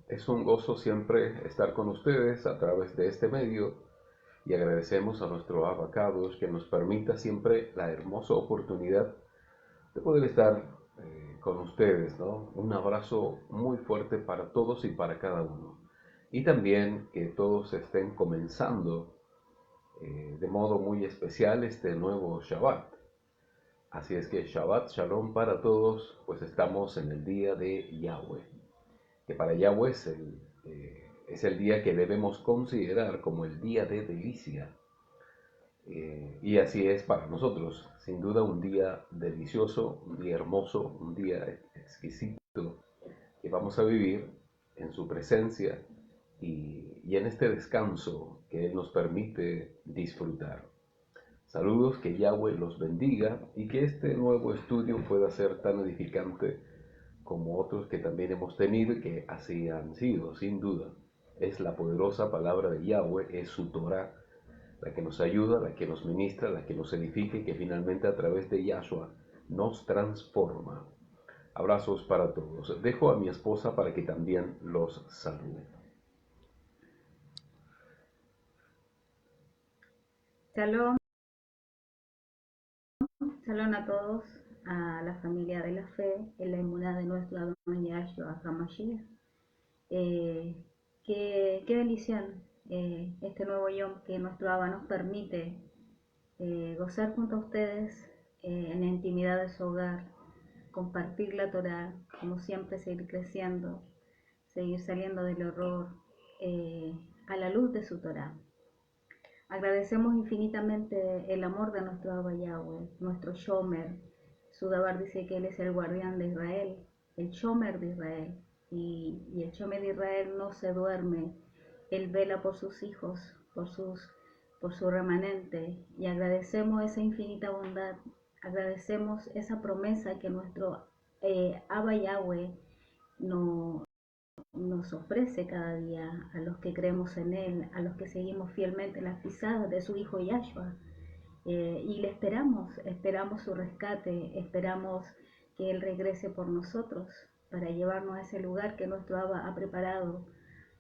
Es un gozo siempre estar con ustedes a través de este medio y agradecemos a nuestro Abacados que nos permita siempre la hermosa oportunidad de poder estar con ustedes, ¿no? Un abrazo muy fuerte para todos y para cada uno. Y también que todos estén comenzando de modo muy especial este nuevo Shabbat. Así es que Shabbat Shalom para todos, pues estamos en el día de Yahweh, que para Yahweh es el día que debemos considerar como el día de delicia. Y así es para nosotros, sin duda un día delicioso, un día hermoso, un día exquisito que vamos a vivir en su presencia y en este descanso que Él nos permite disfrutar. Saludos, que Yahweh los bendiga y que este nuevo estudio pueda ser tan edificante como otros que también hemos tenido y que así han sido, sin duda. Es la poderosa palabra de Yahweh, es su Torah, la que nos ayuda, la que nos ministra, la que nos edifica y que finalmente a través de Yahshua nos transforma. Abrazos para todos. Dejo a mi esposa para que también los salude. Shalom, shalom a todos, a la familia de la fe, en la inmunidad de nuestro Adonai Yahshua HaMashiach. Eh, qué bendición este nuevo Yom que nuestro Abba nos permite gozar junto a ustedes en la intimidad de su hogar, compartir la Torah, como siempre seguir creciendo, seguir saliendo del horror a la luz de su Torah. Agradecemos infinitamente el amor de nuestro Abba Yahweh, nuestro Shomer. Sudabar dice que Él es el guardián de Israel, el Shomer de Israel. Y el Shomer de Israel no se duerme, Él vela por sus hijos, por su remanente. Y agradecemos esa infinita bondad, agradecemos esa promesa que nuestro Abba Yahweh no, nos ofrece cada día a los que creemos en Él, a los que seguimos fielmente las pisadas de su Hijo Yahshua. Y le esperamos su rescate, esperamos que Él regrese por nosotros para llevarnos a ese lugar que nuestro Abba ha preparado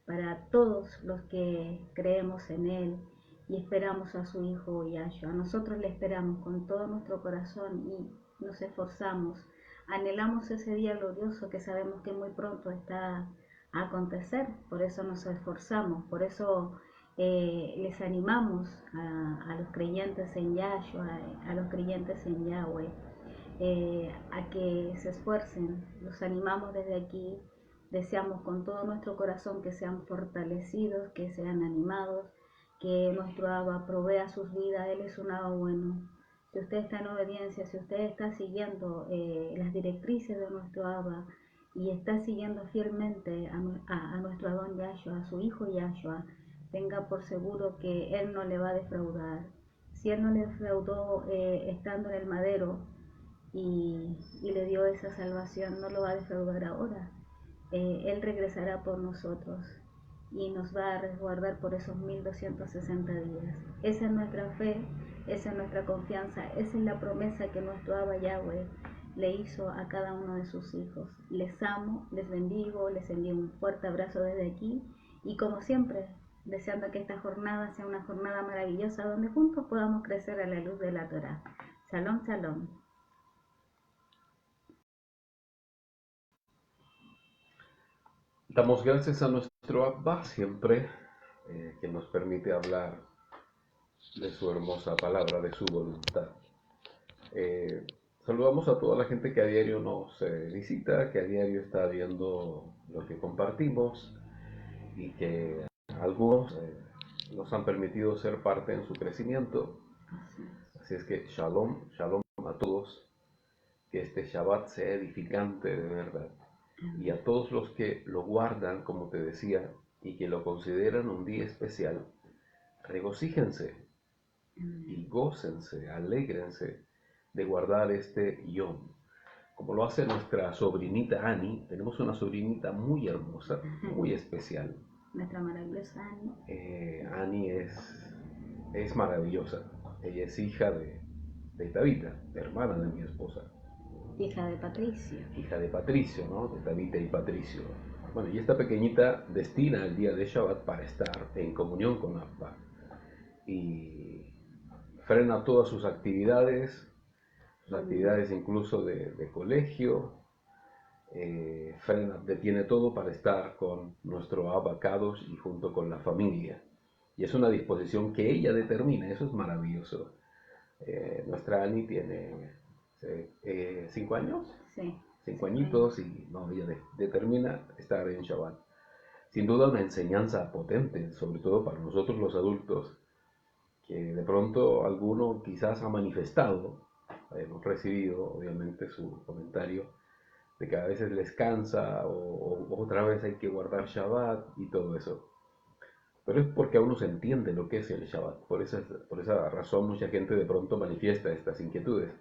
para todos los que creemos en Él y esperamos a su Hijo Yahshua. Nosotros le esperamos con todo nuestro corazón y nos esforzamos, anhelamos ese día glorioso que sabemos que muy pronto está a acontecer, por eso nos esforzamos, por eso les animamos a los creyentes en Yahshua, a los creyentes en Yahweh, a que se esfuercen, los animamos desde aquí, deseamos con todo nuestro corazón que sean fortalecidos, que sean animados, que nuestro Abba provea sus vidas, Él es un Abba bueno. Si usted está en obediencia, si usted está siguiendo las directrices de nuestro Abba y está siguiendo fielmente a nuestro Adón Yahshua, a su Hijo Yahshua, tenga por seguro que Él no le va a defraudar. Si Él no le defraudó estando en el madero, y le dio esa salvación, no lo va a defraudar ahora. Él regresará por nosotros y nos va a resguardar por esos 1260 días. Esa es nuestra fe, esa es nuestra confianza, esa es la promesa que nuestro Abba Yahweh le hizo a cada uno de sus hijos. Les amo, les bendigo, les envío un fuerte abrazo desde aquí y como siempre, deseando que esta jornada sea una jornada maravillosa donde juntos podamos crecer a la luz de la Torah. Shalom, shalom. Damos gracias a nuestro Abba siempre que nos permite hablar de su hermosa palabra, de su voluntad. Eh, Saludamos a toda la gente que a diario nos visita, que a diario está viendo lo que compartimos y que algunos nos han permitido ser parte en su crecimiento. Así es que shalom, shalom a todos, que este Shabbat sea edificante de verdad. Y a todos los que lo guardan, como te decía, y que lo consideran un día especial, regocíjense y gócense, alégrense de guardar este Yom. Como lo hace nuestra sobrinita Annie, tenemos una sobrinita muy hermosa, muy especial. Nuestra maravillosa Annie. Annie es maravillosa. Ella es hija de Tabita, hermana de mi esposa. Hija de Patricio. Hija de Patricio, ¿no? De Tabita y Patricio. Bueno, y esta pequeñita destina el día de Shabbat para estar en comunión con Abba y frena todas sus actividades incluso de colegio, frena, detiene todo para estar con nuestro Abba Kadosh y junto con la familia. Y es una disposición que ella determina, eso es maravilloso. Nuestra Ani tiene 5 años, Sí, 5 añitos, y no, ella determina estar en Shabbat. Sin duda una enseñanza potente, sobre todo para nosotros los adultos, que de pronto alguno quizás ha manifestado, hemos recibido obviamente su comentario, de que a veces les cansa o otra vez hay que guardar Shabbat y todo eso. Pero es porque aún no se entiende lo que es el Shabbat. Por esa razón mucha gente de pronto manifiesta estas inquietudes.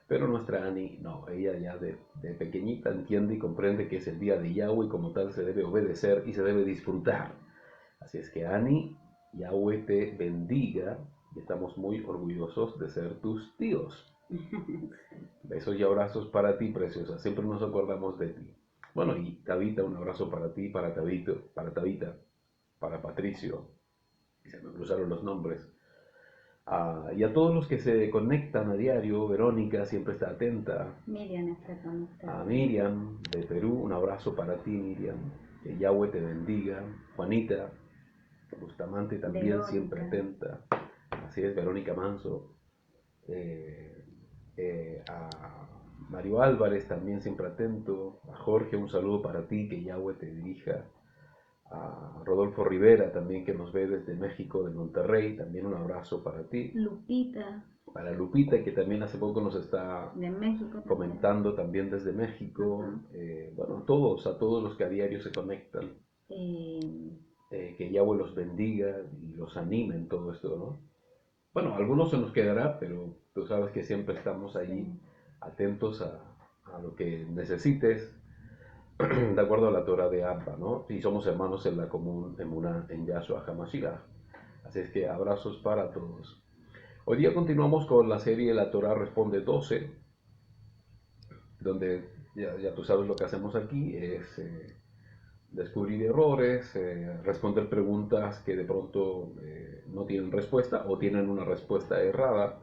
Pero nuestra Ani no, ella ya de pequeñita entiende y comprende que es el día de Yahweh y como tal se debe obedecer y se debe disfrutar. Así es que Ani, Yahweh te bendiga y estamos muy orgullosos de ser tus tíos. Besos y abrazos para ti, preciosa. Siempre nos acordamos de ti. Bueno, y Tabita, un abrazo para ti, para Tabito, para Tabita, para Patricio, y se me cruzaron los nombres. Y a todos los que se conectan a diario, Verónica siempre está atenta. Miriam está A conectada. Miriam de Perú, un abrazo para ti, Miriam. Que Yahweh te bendiga. Juanita, Bustamante también siempre Verónica, atenta. Así es, Verónica Manso. Eh, a Mario Álvarez también siempre atento. A Jorge, un saludo para ti, que Yahweh te dirija. A Rodolfo Rivera también, que nos ve desde México, de Monterrey, también un abrazo para ti. Lupita, Para Lupita, que también hace poco nos está de México también. comentando también desde México. Bueno, a todos los que a diario se conectan, que Yahweh los bendiga y los anime en todo esto, ¿no? Bueno, algunos se nos quedará, pero tú sabes que siempre estamos ahí Sí. atentos a lo que necesites, de acuerdo a la Torah de Abba, ¿no? Y somos hermanos en la común emuná en Yahshua HaMashiach. Así es que abrazos para todos. Hoy día continuamos con la serie La Torah Responde 12, donde ya tú sabes lo que hacemos aquí, es descubrir errores, responder preguntas que de pronto no tienen respuesta o tienen una respuesta errada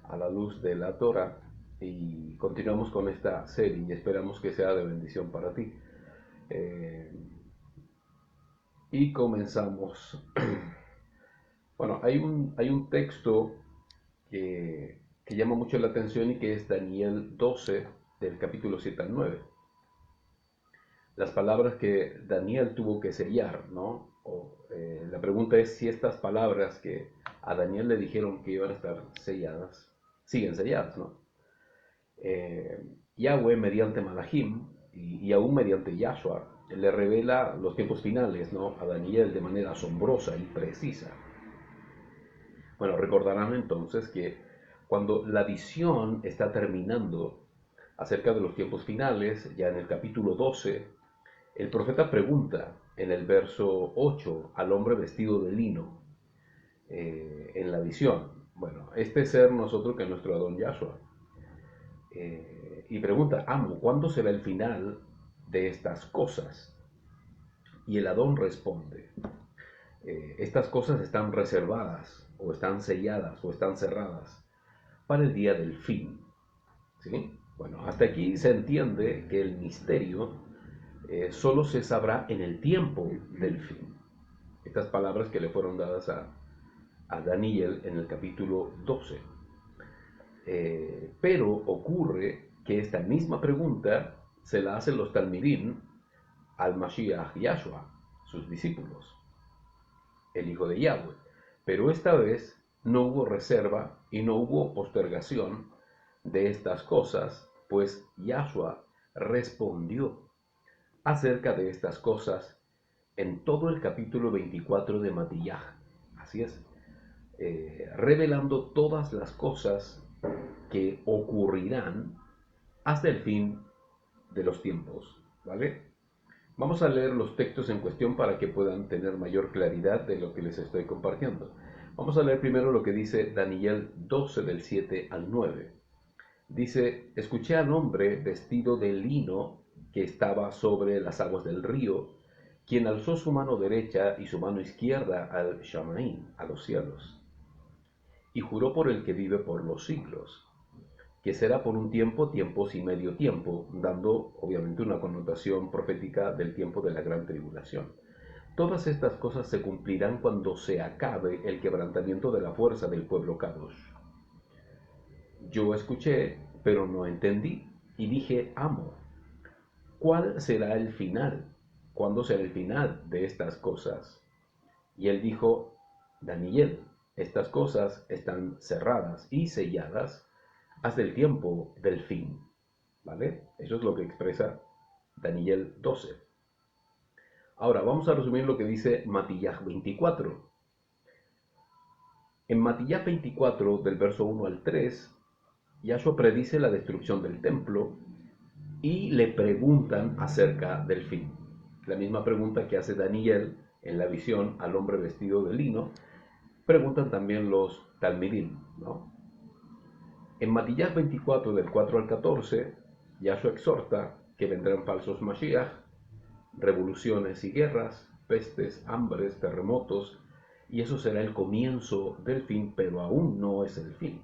a la luz de la Torah. Y continuamos con esta serie y esperamos que sea de bendición para ti. Y comenzamos. Bueno, hay un texto que llama mucho la atención y que es Daniel 12, del capítulo 7 al 9. Las palabras que Daniel tuvo que sellar, ¿no? La pregunta es si estas palabras que a Daniel le dijeron que iban a estar selladas, siguen selladas, ¿no? Yahweh mediante Malachim y aún mediante Yahshua le revela los tiempos finales, ¿no? A Daniel de manera asombrosa y precisa. Bueno, recordarán entonces que cuando la visión está terminando acerca de los tiempos finales, ya en el capítulo 12, el profeta pregunta en el verso 8 al hombre vestido de lino en la visión. Bueno, este ser nosotros que es nuestro Adón Yahshua. Y pregunta, amo, ¿cuándo será el final de estas cosas? Y el Adón responde, estas cosas están reservadas, o están selladas, o están cerradas para el día del fin. ¿Sí? Bueno, hasta aquí se entiende que el misterio solo se sabrá en el tiempo del fin. Estas palabras que le fueron dadas a Daniel en el capítulo 12. Pero ocurre que esta misma pregunta se la hacen los Talmidim al Mashiach Yahshua, sus discípulos, el Hijo de Yahweh. Pero esta vez no hubo reserva y no hubo postergación de estas cosas, pues Yahshua respondió acerca de estas cosas en todo el capítulo 24 de Matiyah. Así es, revelando todas las cosas que ocurrirán hasta el fin de los tiempos, ¿vale? Vamos a leer los textos en cuestión para que puedan tener mayor claridad de lo que les estoy compartiendo. Vamos a leer primero lo que dice Daniel 12 del 7 al 9. Dice, escuché al hombre vestido de lino que estaba sobre las aguas del río quien alzó su mano derecha y su mano izquierda al Shamaín, a los cielos, y juró por el que vive por los siglos, que será por un tiempo, tiempos y medio tiempo, dando obviamente una connotación profética del tiempo de la gran tribulación. Todas estas cosas se cumplirán cuando se acabe el quebrantamiento de la fuerza del pueblo Kadosh. Yo escuché, pero no entendí, y dije, amo, ¿cuál será el final? ¿Cuándo será el final de estas cosas? Y él dijo, Daniel, estas cosas están cerradas y selladas hasta el tiempo del fin. ¿Vale? Eso es lo que expresa Daniel 12. Ahora, vamos a resumir lo que dice Matillah 24. En Matillah 24, del verso 1 al 3, Yahshua predice la destrucción del templo y le preguntan acerca del fin. La misma pregunta que hace Daniel en la visión al hombre vestido de lino, preguntan también los Talmidim, ¿no? En Matillah 24, del 4 al 14, Yahshua exhorta que vendrán falsos Mashiach, revoluciones y guerras, pestes, hambres, terremotos, y eso será el comienzo del fin, pero aún no es el fin.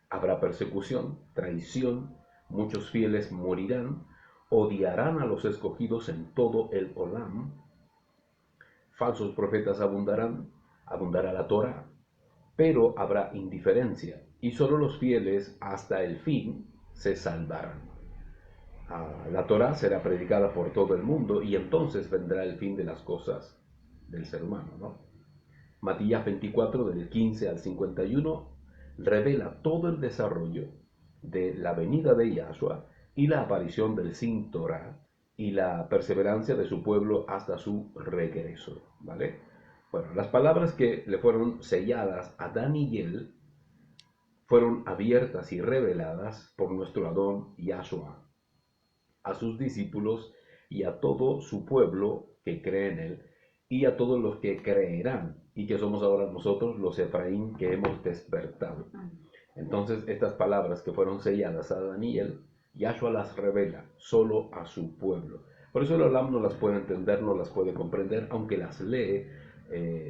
Habrá persecución, traición, muchos fieles morirán, odiarán a los escogidos en todo el Olam, falsos profetas abundará la Torah, pero habrá indiferencia, y solo los fieles hasta el fin se salvarán. La Torah será predicada por todo el mundo y entonces vendrá el fin de las cosas del ser humano, ¿no? Matillah 24, del 15 al 51, revela todo el desarrollo de la venida de Yahshua y la aparición del Sin Torah y la perseverancia de su pueblo hasta su regreso, ¿vale? Bueno, las palabras que le fueron selladas a Daniel fueron abiertas y reveladas por nuestro Adón Yahshua a sus discípulos y a todo su pueblo que cree en él, y a todos los que creerán, y que somos ahora nosotros los Efraín que hemos despertado. Entonces estas palabras que fueron selladas a Daniel, Yahshua las revela solo a su pueblo. Por eso el Olam no las puede entender, no las puede comprender, aunque las lee,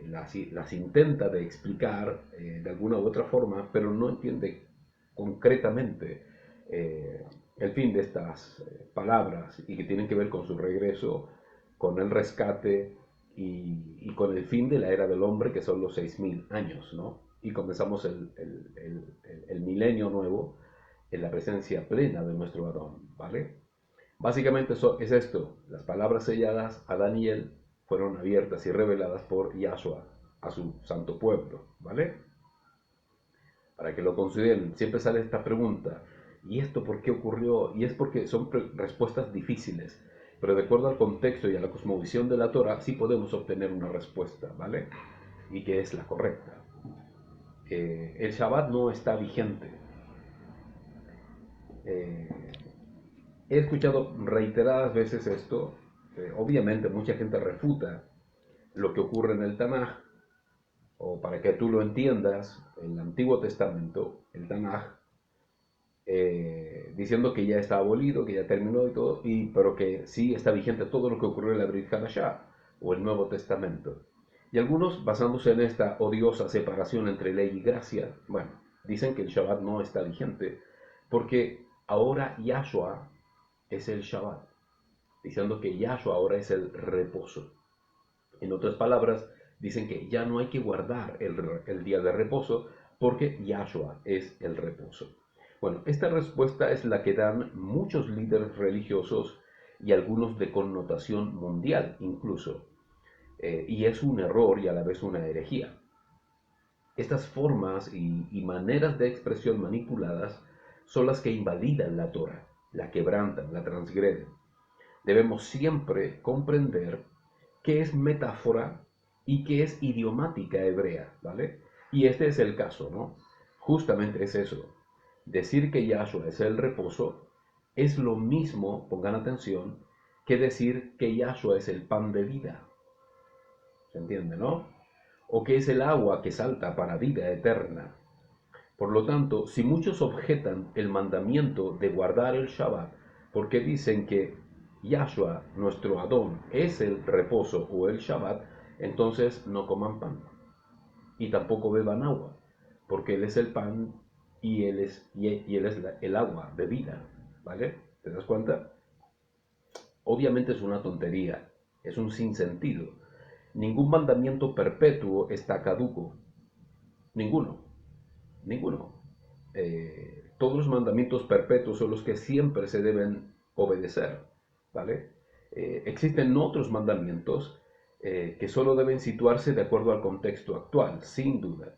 las intenta de explicar de alguna u otra forma, pero no entiende concretamente el fin de estas palabras, y que tienen que ver con su regreso, con el rescate y con el fin de la era del hombre, que son los 6000 años, ¿no? Y comenzamos el milenio nuevo en la presencia plena de nuestro Adón, ¿vale? Básicamente eso es esto: las palabras selladas a Daniel fueron abiertas y reveladas por Yahshua a su santo pueblo, ¿vale? Para que lo consideren. Siempre sale esta pregunta: ¿y esto por qué ocurrió? Y es porque son respuestas difíciles, pero de acuerdo al contexto y a la cosmovisión de la Torah, sí podemos obtener una respuesta, ¿vale? Y que es la correcta. El Shabbat no está vigente. He escuchado reiteradas veces esto. Obviamente mucha gente refuta lo que ocurre en el Tanaj, o para que tú lo entiendas, en el Antiguo Testamento, el Tanaj, diciendo que ya está abolido, que ya terminó y todo, pero que sí está vigente todo lo que ocurrió en la Brit Hadashah o el Nuevo Testamento. Y algunos, basándose en esta odiosa separación entre ley y gracia, bueno, dicen que el Shabbat no está vigente porque ahora Yahshua es el Shabbat, diciendo que Yahshua ahora es el reposo. En otras palabras, dicen que ya no hay que guardar el día de reposo porque Yahshua es el reposo. Bueno, esta respuesta es la que dan muchos líderes religiosos y algunos de connotación mundial incluso. Y es un error y a la vez una herejía. Estas formas y maneras de expresión manipuladas son las que invalidan la Torah, la quebrantan, la transgreden. Debemos siempre comprender qué es metáfora y qué es idiomática hebrea, ¿vale? Y este es el caso, ¿no? Justamente es eso. Decir que Yahshua es el reposo es lo mismo, pongan atención, que decir que Yahshua es el pan de vida. ¿Se entiende, no? O que es el agua que salta para vida eterna. Por lo tanto, si muchos objetan el mandamiento de guardar el Shabbat porque dicen que Yahshua, nuestro Adón, es el reposo o el Shabbat, entonces no coman pan y tampoco beban agua, porque Él es el pan y Él es el agua de vida, ¿vale? ¿Te das cuenta? Obviamente es una tontería, es un sinsentido. Ningún mandamiento perpetuo está caduco, ninguno, ninguno. Todos los mandamientos perpetuos son los que siempre se deben obedecer, ¿vale? Existen otros mandamientos que solo deben situarse de acuerdo al contexto actual, sin duda.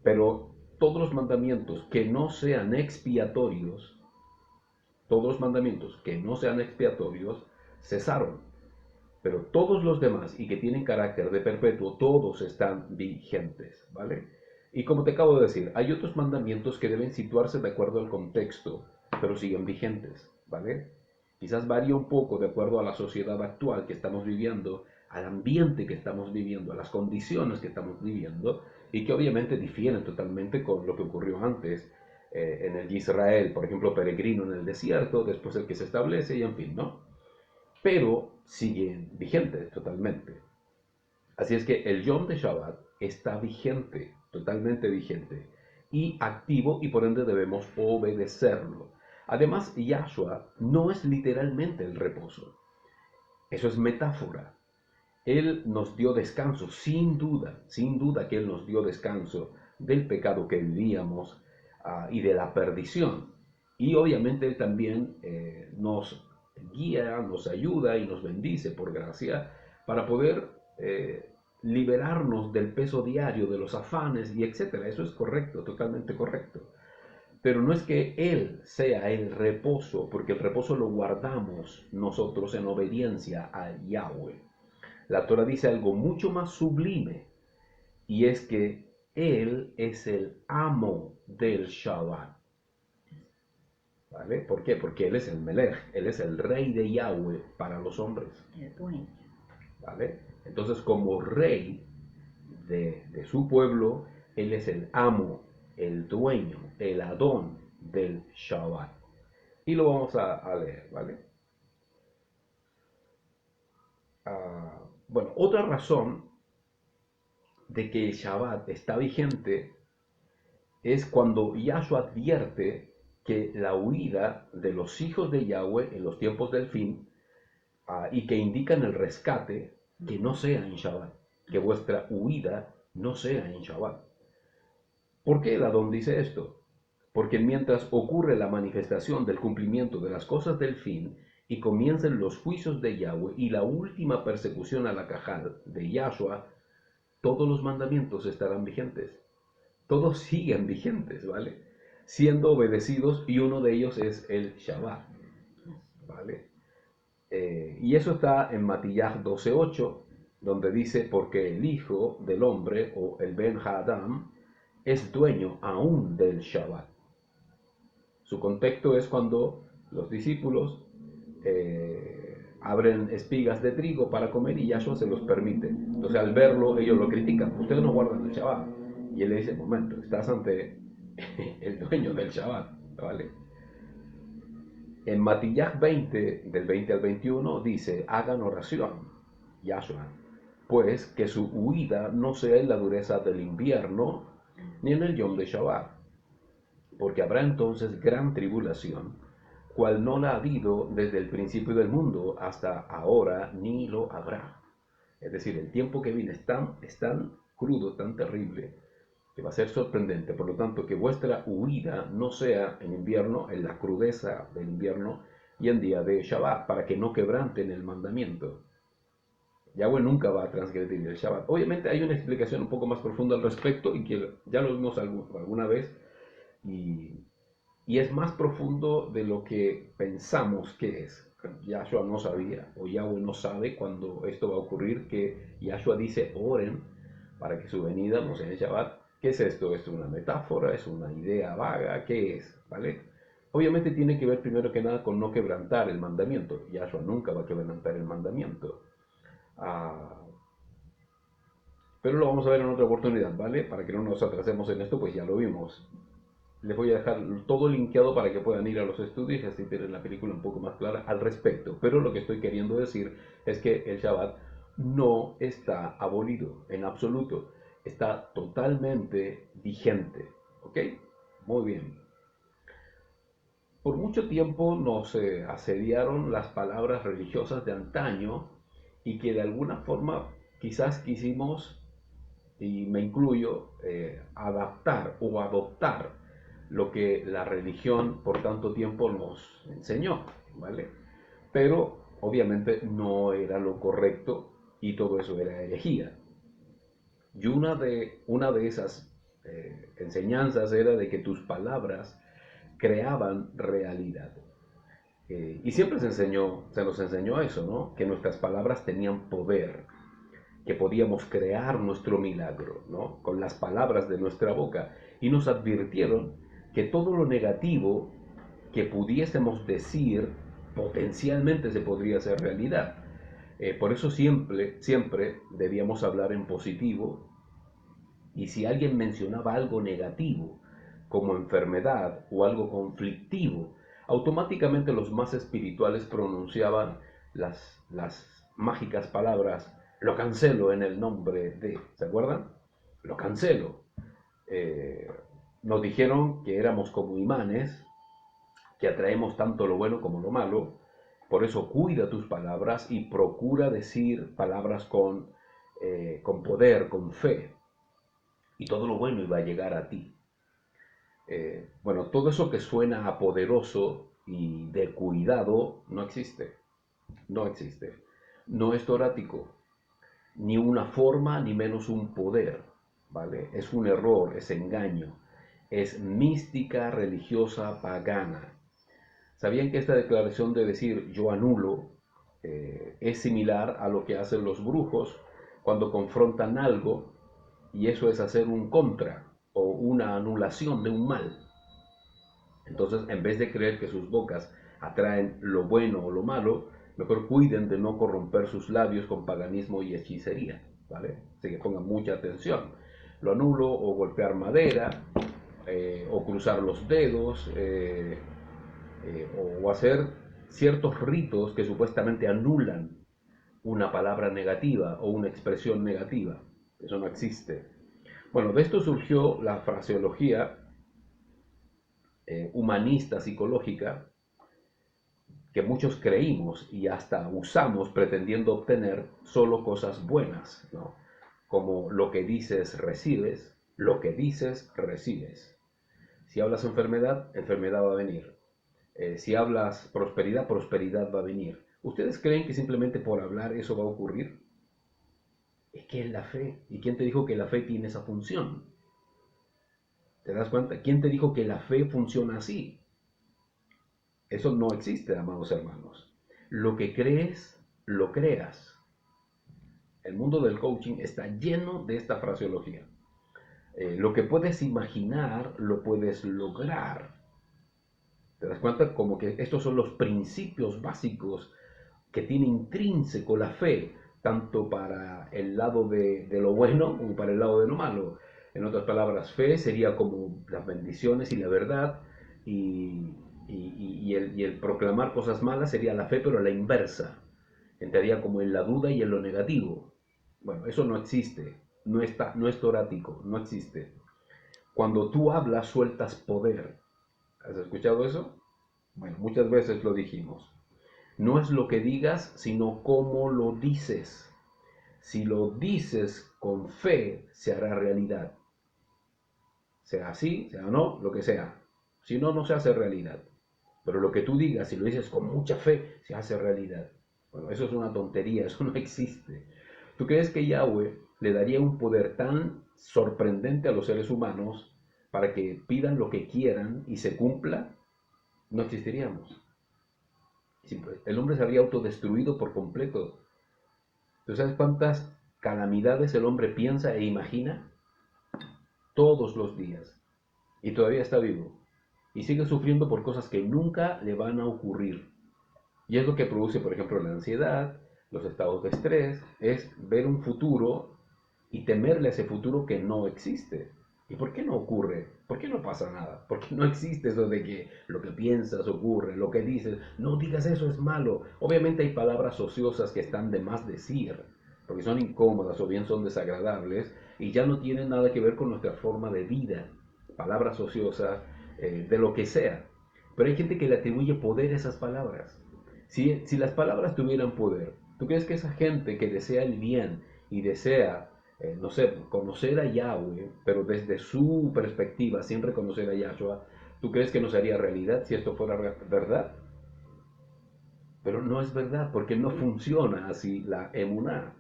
Pero todos los mandamientos que no sean expiatorios, todos los mandamientos que no sean expiatorios, cesaron. Pero todos los demás y que tienen carácter de perpetuo, todos están vigentes, ¿vale? Y como te acabo de decir, hay otros mandamientos que deben situarse de acuerdo al contexto, pero siguen vigentes, ¿vale? Quizás varía un poco de acuerdo a la sociedad actual que estamos viviendo, al ambiente que estamos viviendo, a las condiciones que estamos viviendo, y que obviamente difieren totalmente con lo que ocurrió antes en el Israel, por ejemplo, peregrino en el desierto, después el que se establece, y en fin, ¿no? Pero siguen vigentes totalmente. Así es que el Yom de Shabbat está vigente, totalmente vigente, y activo, y por ende debemos obedecerlo. Además, Yahshua no es literalmente el reposo, eso es metáfora. Él nos dio descanso, sin duda que Él nos dio descanso del pecado que vivíamos y de la perdición. Y obviamente Él también nos guía, nos ayuda y nos bendice por gracia para poder liberarnos del peso diario, de los afanes y etcétera. Eso es correcto, totalmente correcto. Pero no es que Él sea el reposo, porque el reposo lo guardamos nosotros en obediencia a Yahweh. La Torah dice algo mucho más sublime, y es que Él es el amo del Shabbat. ¿Vale? ¿Por qué? Porque Él es el Melech, Él es el rey de Yahweh para los hombres. El dueño. ¿Vale? Entonces, como rey de su pueblo, Él es el amo, el dueño, el Adón del Shabbat. Y lo vamos a leer, ¿vale? Bueno, otra razón de que el Shabbat está vigente es cuando Yahshua advierte que la huida de los hijos de Yahweh en los tiempos del fin y que indican el rescate, que no sea en Shabbat, que vuestra huida no sea en Shabbat. ¿Por qué el Adón dice esto? Porque mientras ocurre la manifestación del cumplimiento de las cosas del fin y comiencen los juicios de Yahweh y la última persecución a la cajal de Yahshua, todos los mandamientos estarán vigentes. Todos siguen vigentes, ¿vale? Siendo obedecidos, y uno de ellos es el Shabbat, ¿vale? Y eso está en Matillah 12:8, donde dice, porque el Hijo del Hombre, o el Ben Haadam, es dueño aún del Shabbat. Su contexto es cuando los discípulos abren espigas de trigo para comer y Yahshua se los permite. Entonces al verlo ellos lo critican, ustedes no guardan el Shabbat. Y él le dice, momento, estás ante el dueño del Shabbat, ¿vale? En Matillah 20, del 20 al 21, dice, hagan oración, Yahshua, pues que su huida no sea en la dureza del invierno, ni en el Yom de Shabbat, porque habrá entonces gran tribulación, cual no la ha habido desde el principio del mundo hasta ahora, ni lo habrá. Es decir, el tiempo que viene es tan crudo, tan terrible, que va a ser sorprendente. Por lo tanto, que vuestra huida no sea en invierno, en la crudeza del invierno, y en día de Shabbat, para que no quebranten el mandamiento. Yahweh nunca va a transgredir el Shabbat. Obviamente hay una explicación un poco más profunda al respecto, y que ya lo vimos alguna vez, y es más profundo de lo que pensamos que es. Yahshua no sabía, o Yahweh no sabe cuando esto va a ocurrir, que Yahshua dice, oren para que su venida no sea en Shabbat. ¿Qué es esto? ¿Es una metáfora? ¿Es una idea vaga? ¿Qué es? ¿Vale? Obviamente tiene que ver primero que nada con no quebrantar el mandamiento. Yahshua nunca va a quebrantar el mandamiento. Pero lo vamos a ver en otra oportunidad, ¿vale? Para que no nos atrasemos en esto, pues ya lo vimos. les voy a dejar todo linkeado para que puedan ir a los estudios y así tienen la película un poco más clara al respecto. Pero lo que estoy queriendo decir es que el Shabbat no está abolido en absoluto, está totalmente vigente. ¿Ok? Muy bien. Por mucho tiempo nos asediaron las palabras religiosas de antaño y que de alguna forma quizás quisimos, y me incluyo, adaptar o adoptar lo que la religión por tanto tiempo nos enseñó, ¿vale? Pero obviamente no era lo correcto y todo eso era herejía. Y una de esas enseñanzas era de que tus palabras creaban realidad. Y siempre se nos enseñó eso, ¿no? Que nuestras palabras tenían poder, que podíamos crear nuestro milagro, ¿no? Con las palabras de nuestra boca. Y nos advirtieron que todo lo negativo que pudiésemos decir potencialmente se podría hacer realidad. Por eso siempre debíamos hablar en positivo y si alguien mencionaba algo negativo, como enfermedad o algo conflictivo, automáticamente los más espirituales pronunciaban las mágicas palabras, lo cancelo en el nombre de, ¿se acuerdan? Lo cancelo. Eh, Nos dijeron que éramos como imanes, que atraemos tanto lo bueno como lo malo, por eso cuida tus palabras y procura decir palabras con poder, con fe, y todo lo bueno iba a llegar a ti. Bueno, todo eso que suena a poderoso y de cuidado no existe, no existe. No es torático, ni una forma, ni menos un poder, ¿vale? Es un error, es engaño, es mística religiosa pagana. ¿Sabían que esta declaración de decir yo anulo es similar a lo que hacen los brujos cuando confrontan algo y eso es hacer un contra o una anulación de un mal? Entonces, en vez de creer que sus bocas atraen lo bueno o lo malo, mejor cuiden de no corromper sus labios con paganismo y hechicería, ¿vale? Así que pongan mucha atención. Lo anulo o golpear madera, o cruzar los dedos, o hacer ciertos ritos que supuestamente anulan una palabra negativa o una expresión negativa. Eso no existe. Bueno, de esto surgió la fraseología humanista psicológica que muchos creímos y hasta usamos pretendiendo obtener solo cosas buenas, ¿no? Como lo que dices recibes, lo que dices recibes. Si hablas enfermedad, enfermedad va a venir. Si hablas prosperidad, prosperidad va a venir. ¿Ustedes creen que simplemente por hablar eso va a ocurrir? Es que es la fe. ¿Y quién te dijo que la fe tiene esa función? ¿Te das cuenta? ¿Quién te dijo que la fe funciona así? Eso no existe, amados hermanos. Lo que crees, lo creas. El mundo del coaching está lleno de esta fraseología. Lo que puedes imaginar, lo puedes lograr. ¿Te das cuenta? Como que estos son los principios básicos que tiene intrínseco la fe, tanto para el lado de lo bueno como para el lado de lo malo. En otras palabras, fe sería como las bendiciones y la verdad, y, y el proclamar cosas malas sería la fe, pero a la inversa. Entraría como en la duda y en lo negativo. Bueno, eso no existe, no es torático, no existe. Cuando tú hablas, sueltas poder. ¿Has escuchado eso? Bueno, muchas veces lo dijimos. No es lo que digas, sino cómo lo dices. Si lo dices con fe, se hará realidad. Sea así, sea no, lo que sea. Si no, no se hace realidad. Pero lo que tú digas, si lo dices con mucha fe, se hace realidad. Bueno, eso es una tontería, eso no existe. ¿Tú crees que Yahweh le daría un poder tan sorprendente a los seres humanos para que pidan lo que quieran y se cumpla? No existiríamos. El hombre se habría autodestruido por completo. ¿Tú sabes cuántas calamidades el hombre piensa e imagina? Todos los días. Y todavía está vivo. Y sigue sufriendo por cosas que nunca le van a ocurrir. Y es lo que produce, por ejemplo, la ansiedad, los estados de estrés, es ver un futuro y temerle a ese futuro que no existe. ¿Y por qué no ocurre? ¿Por qué no pasa nada? Porque no existe eso de que lo que piensas ocurre, lo que dices, no digas eso es malo. Obviamente hay palabras ociosas que están de más decir, porque son incómodas o bien son desagradables y ya no tienen nada que ver con nuestra forma de vida. Palabras ociosas, de lo que sea. Pero hay gente que le atribuye poder a esas palabras. Si las palabras tuvieran poder, ¿tú crees que esa gente que desea el bien y desea no sé, conocer a Yahweh, pero desde su perspectiva, sin reconocer a Yahshua, ¿tú crees que nos haría realidad si esto fuera verdad? Pero no es verdad, porque no funciona así la emuná.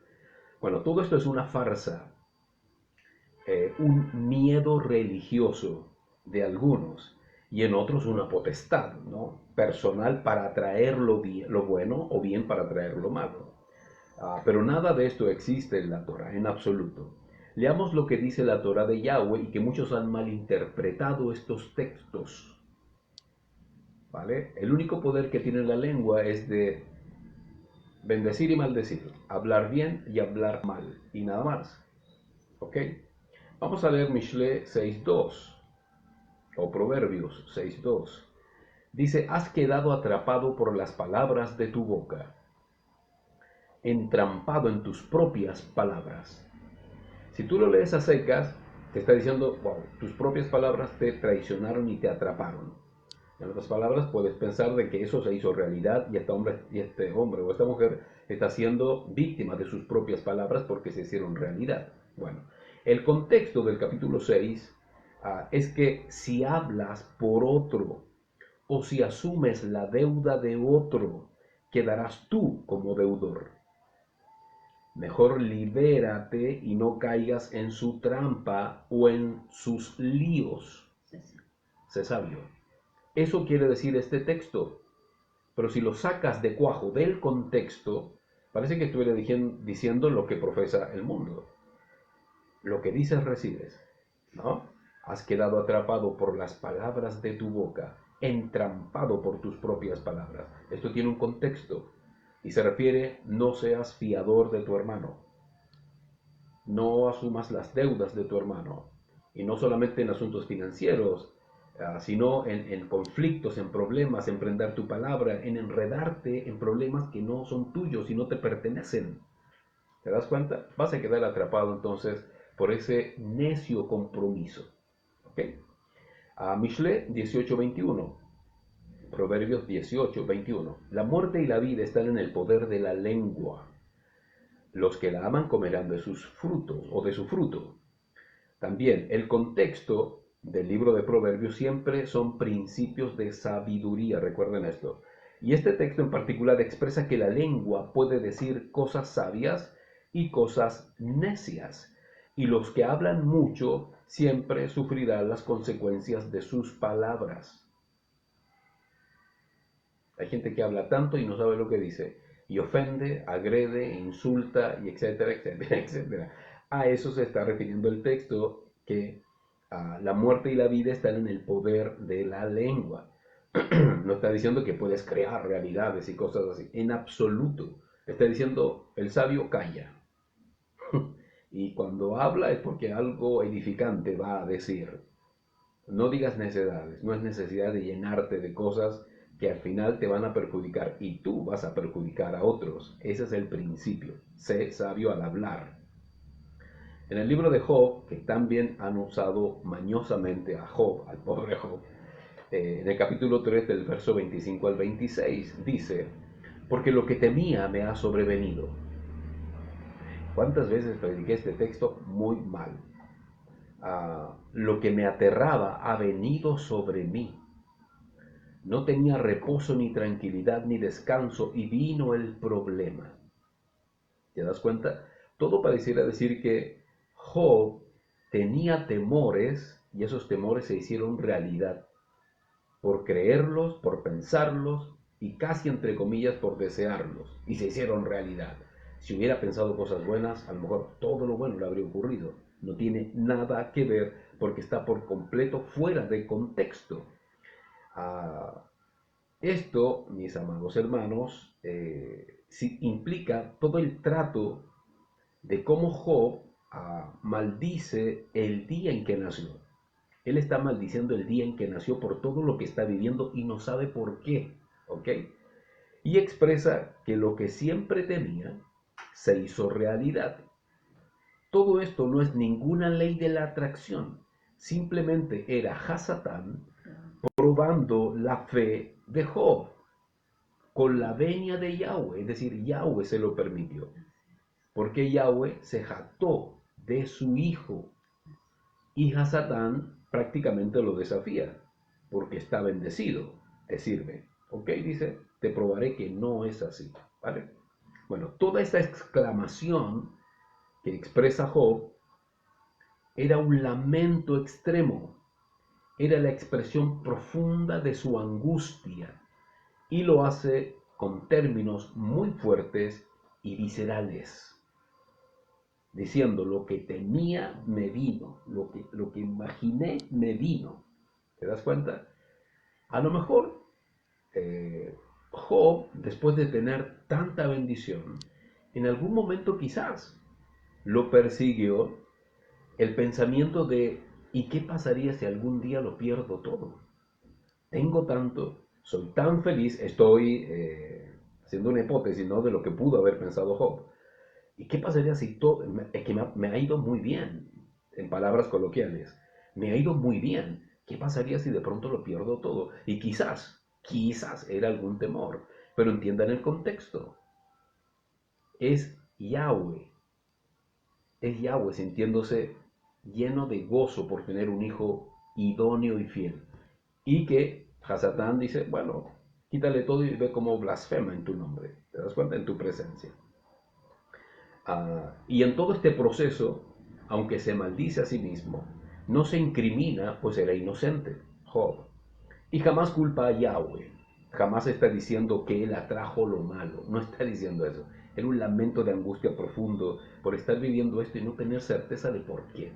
Bueno, todo esto es una farsa, un miedo religioso de algunos y en otros una potestad, ¿no? Personal para atraer lo bueno o bien para atraer lo malo. Pero nada de esto existe en la Torah, en absoluto. Leamos lo que dice la Torah de Yahweh y que muchos han malinterpretado estos textos. ¿Vale? El único poder que tiene la lengua es de bendecir y maldecir, hablar bien y hablar mal, y nada más. ¿Ok? Vamos a leer Mishle 6.2 o Proverbios 6.2. Dice, has quedado atrapado por las palabras de tu boca, entrampado en tus propias palabras. Si tú lo lees a secas, te está diciendo, wow, tus propias palabras te traicionaron y te atraparon. En otras palabras, puedes pensar de que eso se hizo realidad y este hombre o esta mujer está siendo víctima de sus propias palabras porque se hicieron realidad. Bueno, el contexto del capítulo 6 es que si hablas por otro o si asumes la deuda de otro, quedarás tú como deudor. Mejor libérate y no caigas en su trampa o en sus líos. Sé sabio. Eso quiere decir este texto. Pero si lo sacas de cuajo del contexto, parece que estuviera diciendo lo que profesa el mundo. Lo que dices recibes, ¿no? Has quedado atrapado por las palabras de tu boca, entrampado por tus propias palabras. Esto tiene un contexto y se refiere, no seas fiador de tu hermano. No asumas las deudas de tu hermano. Y no solamente en asuntos financieros, sino en conflictos, en problemas, en prender tu palabra, en enredarte en problemas que no son tuyos y no te pertenecen. ¿Te das cuenta? Vas a quedar atrapado entonces por ese necio compromiso. ¿Ok? Mishle 18:21. Proverbios 18:21. La muerte y la vida están en el poder de la lengua. Los que la aman comerán de sus frutos o de su fruto. También el contexto del libro de Proverbios siempre son principios de sabiduría, recuerden esto. Y este texto en particular expresa que la lengua puede decir cosas sabias y cosas necias. Y los que hablan mucho siempre sufrirán las consecuencias de sus palabras. Hay gente que habla tanto y no sabe lo que dice. Y ofende, agrede, insulta, y etcétera, etcétera, etcétera. A eso se está refiriendo el texto, que la muerte y la vida están en el poder de la lengua. No está diciendo que puedes crear realidades y cosas así. En absoluto. Está diciendo, el sabio calla. Y cuando habla es porque algo edificante va a decir. No digas necedades, no es necesidad de llenarte de cosas que al final te van a perjudicar y tú vas a perjudicar a otros. Ese es el principio. Sé sabio al hablar. En el libro de Job, que también han usado mañosamente a Job, al pobre Job, en el capítulo 3 del verso 25 al 26, dice, porque lo que temía me ha sobrevenido. ¿Cuántas veces prediqué este texto? Muy mal. Lo que me aterraba ha venido sobre mí. No tenía reposo ni tranquilidad ni descanso y vino el problema. ¿Te das cuenta? Todo pareciera decir que Job tenía temores y esos temores se hicieron realidad por creerlos, por pensarlos y casi entre comillas por desearlos y se hicieron realidad. Si hubiera pensado cosas buenas, a lo mejor todo lo bueno le habría ocurrido. No tiene nada que ver porque está por completo fuera de contexto. Esto, mis amados hermanos, sí implica todo el trato de cómo Job maldice el día en que nació. Él está maldiciendo el día en que nació por todo lo que está viviendo y no sabe por qué, ¿ok? Y expresa que lo que siempre temía se hizo realidad. Todo esto no es ninguna ley de la atracción, simplemente era Hasatán probando la fe de Job con la venia de Yahweh, es decir, Yahweh se lo permitió, porque Yahweh se jactó de su hijo y Hasatán prácticamente lo desafía, porque está bendecido, te sirve. ¿Ok? Dice, te probaré que no es así, ¿vale? Bueno, toda esta exclamación que expresa Job era un lamento extremo, era la expresión profunda de su angustia y lo hace con términos muy fuertes y viscerales, diciendo lo que temía me vino, lo que imaginé me vino. ¿Te das cuenta? A lo mejor Job, después de tener tanta bendición, en algún momento quizás lo persiguió el pensamiento de ¿y qué pasaría si algún día lo pierdo todo? Tengo tanto, soy tan feliz, estoy haciendo una hipótesis, ¿no?, de lo que pudo haber pensado Job. ¿Y qué pasaría si todo, es que me ha ido muy bien, en palabras coloquiales, me ha ido muy bien? ¿Qué pasaría si de pronto lo pierdo todo? Y quizás era algún temor, pero entiendan el contexto. Es Yahweh, es Yahweh sintiéndose lleno de gozo por tener un hijo idóneo y fiel. Y que Hasatán dice, bueno, quítale todo y ve cómo blasfema en tu nombre. ¿Te das cuenta? En tu presencia. Y en todo este proceso, aunque se maldice a sí mismo, no se incrimina, pues era inocente, Job. Y jamás culpa a Yahweh. Jamás está diciendo que él atrajo lo malo. No está diciendo eso. Era un lamento de angustia profundo por estar viviendo esto y no tener certeza de por qué.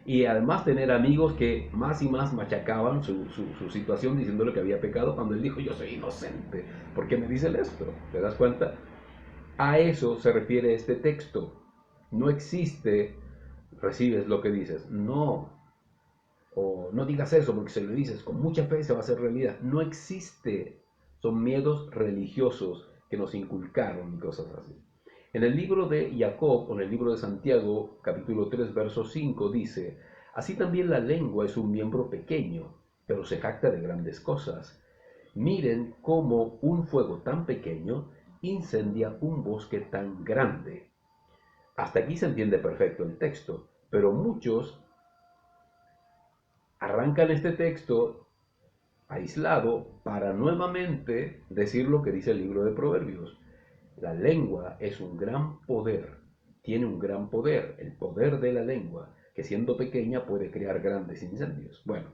Y además tener amigos que más y más machacaban su situación diciéndole que había pecado cuando él dijo, yo soy inocente. ¿Por qué me dicen esto? ¿Te das cuenta? A eso se refiere este texto. No existe, recibes lo que dices. No, o no digas eso porque se lo dices con mucha fe se va a hacer realidad. No existe. Son miedos religiosos que nos inculcaron y cosas así. En el libro de Jacob, o en el libro de Santiago, capítulo 3, verso 5, dice, así también la lengua es un miembro pequeño, pero se jacta de grandes cosas. Miren cómo un fuego tan pequeño incendia un bosque tan grande. Hasta aquí se entiende perfecto el texto, pero muchos arrancan este texto aislado para nuevamente decir lo que dice el libro de Proverbios. La lengua es un gran poder, tiene un gran poder, el poder de la lengua, que siendo pequeña puede crear grandes incendios. Bueno,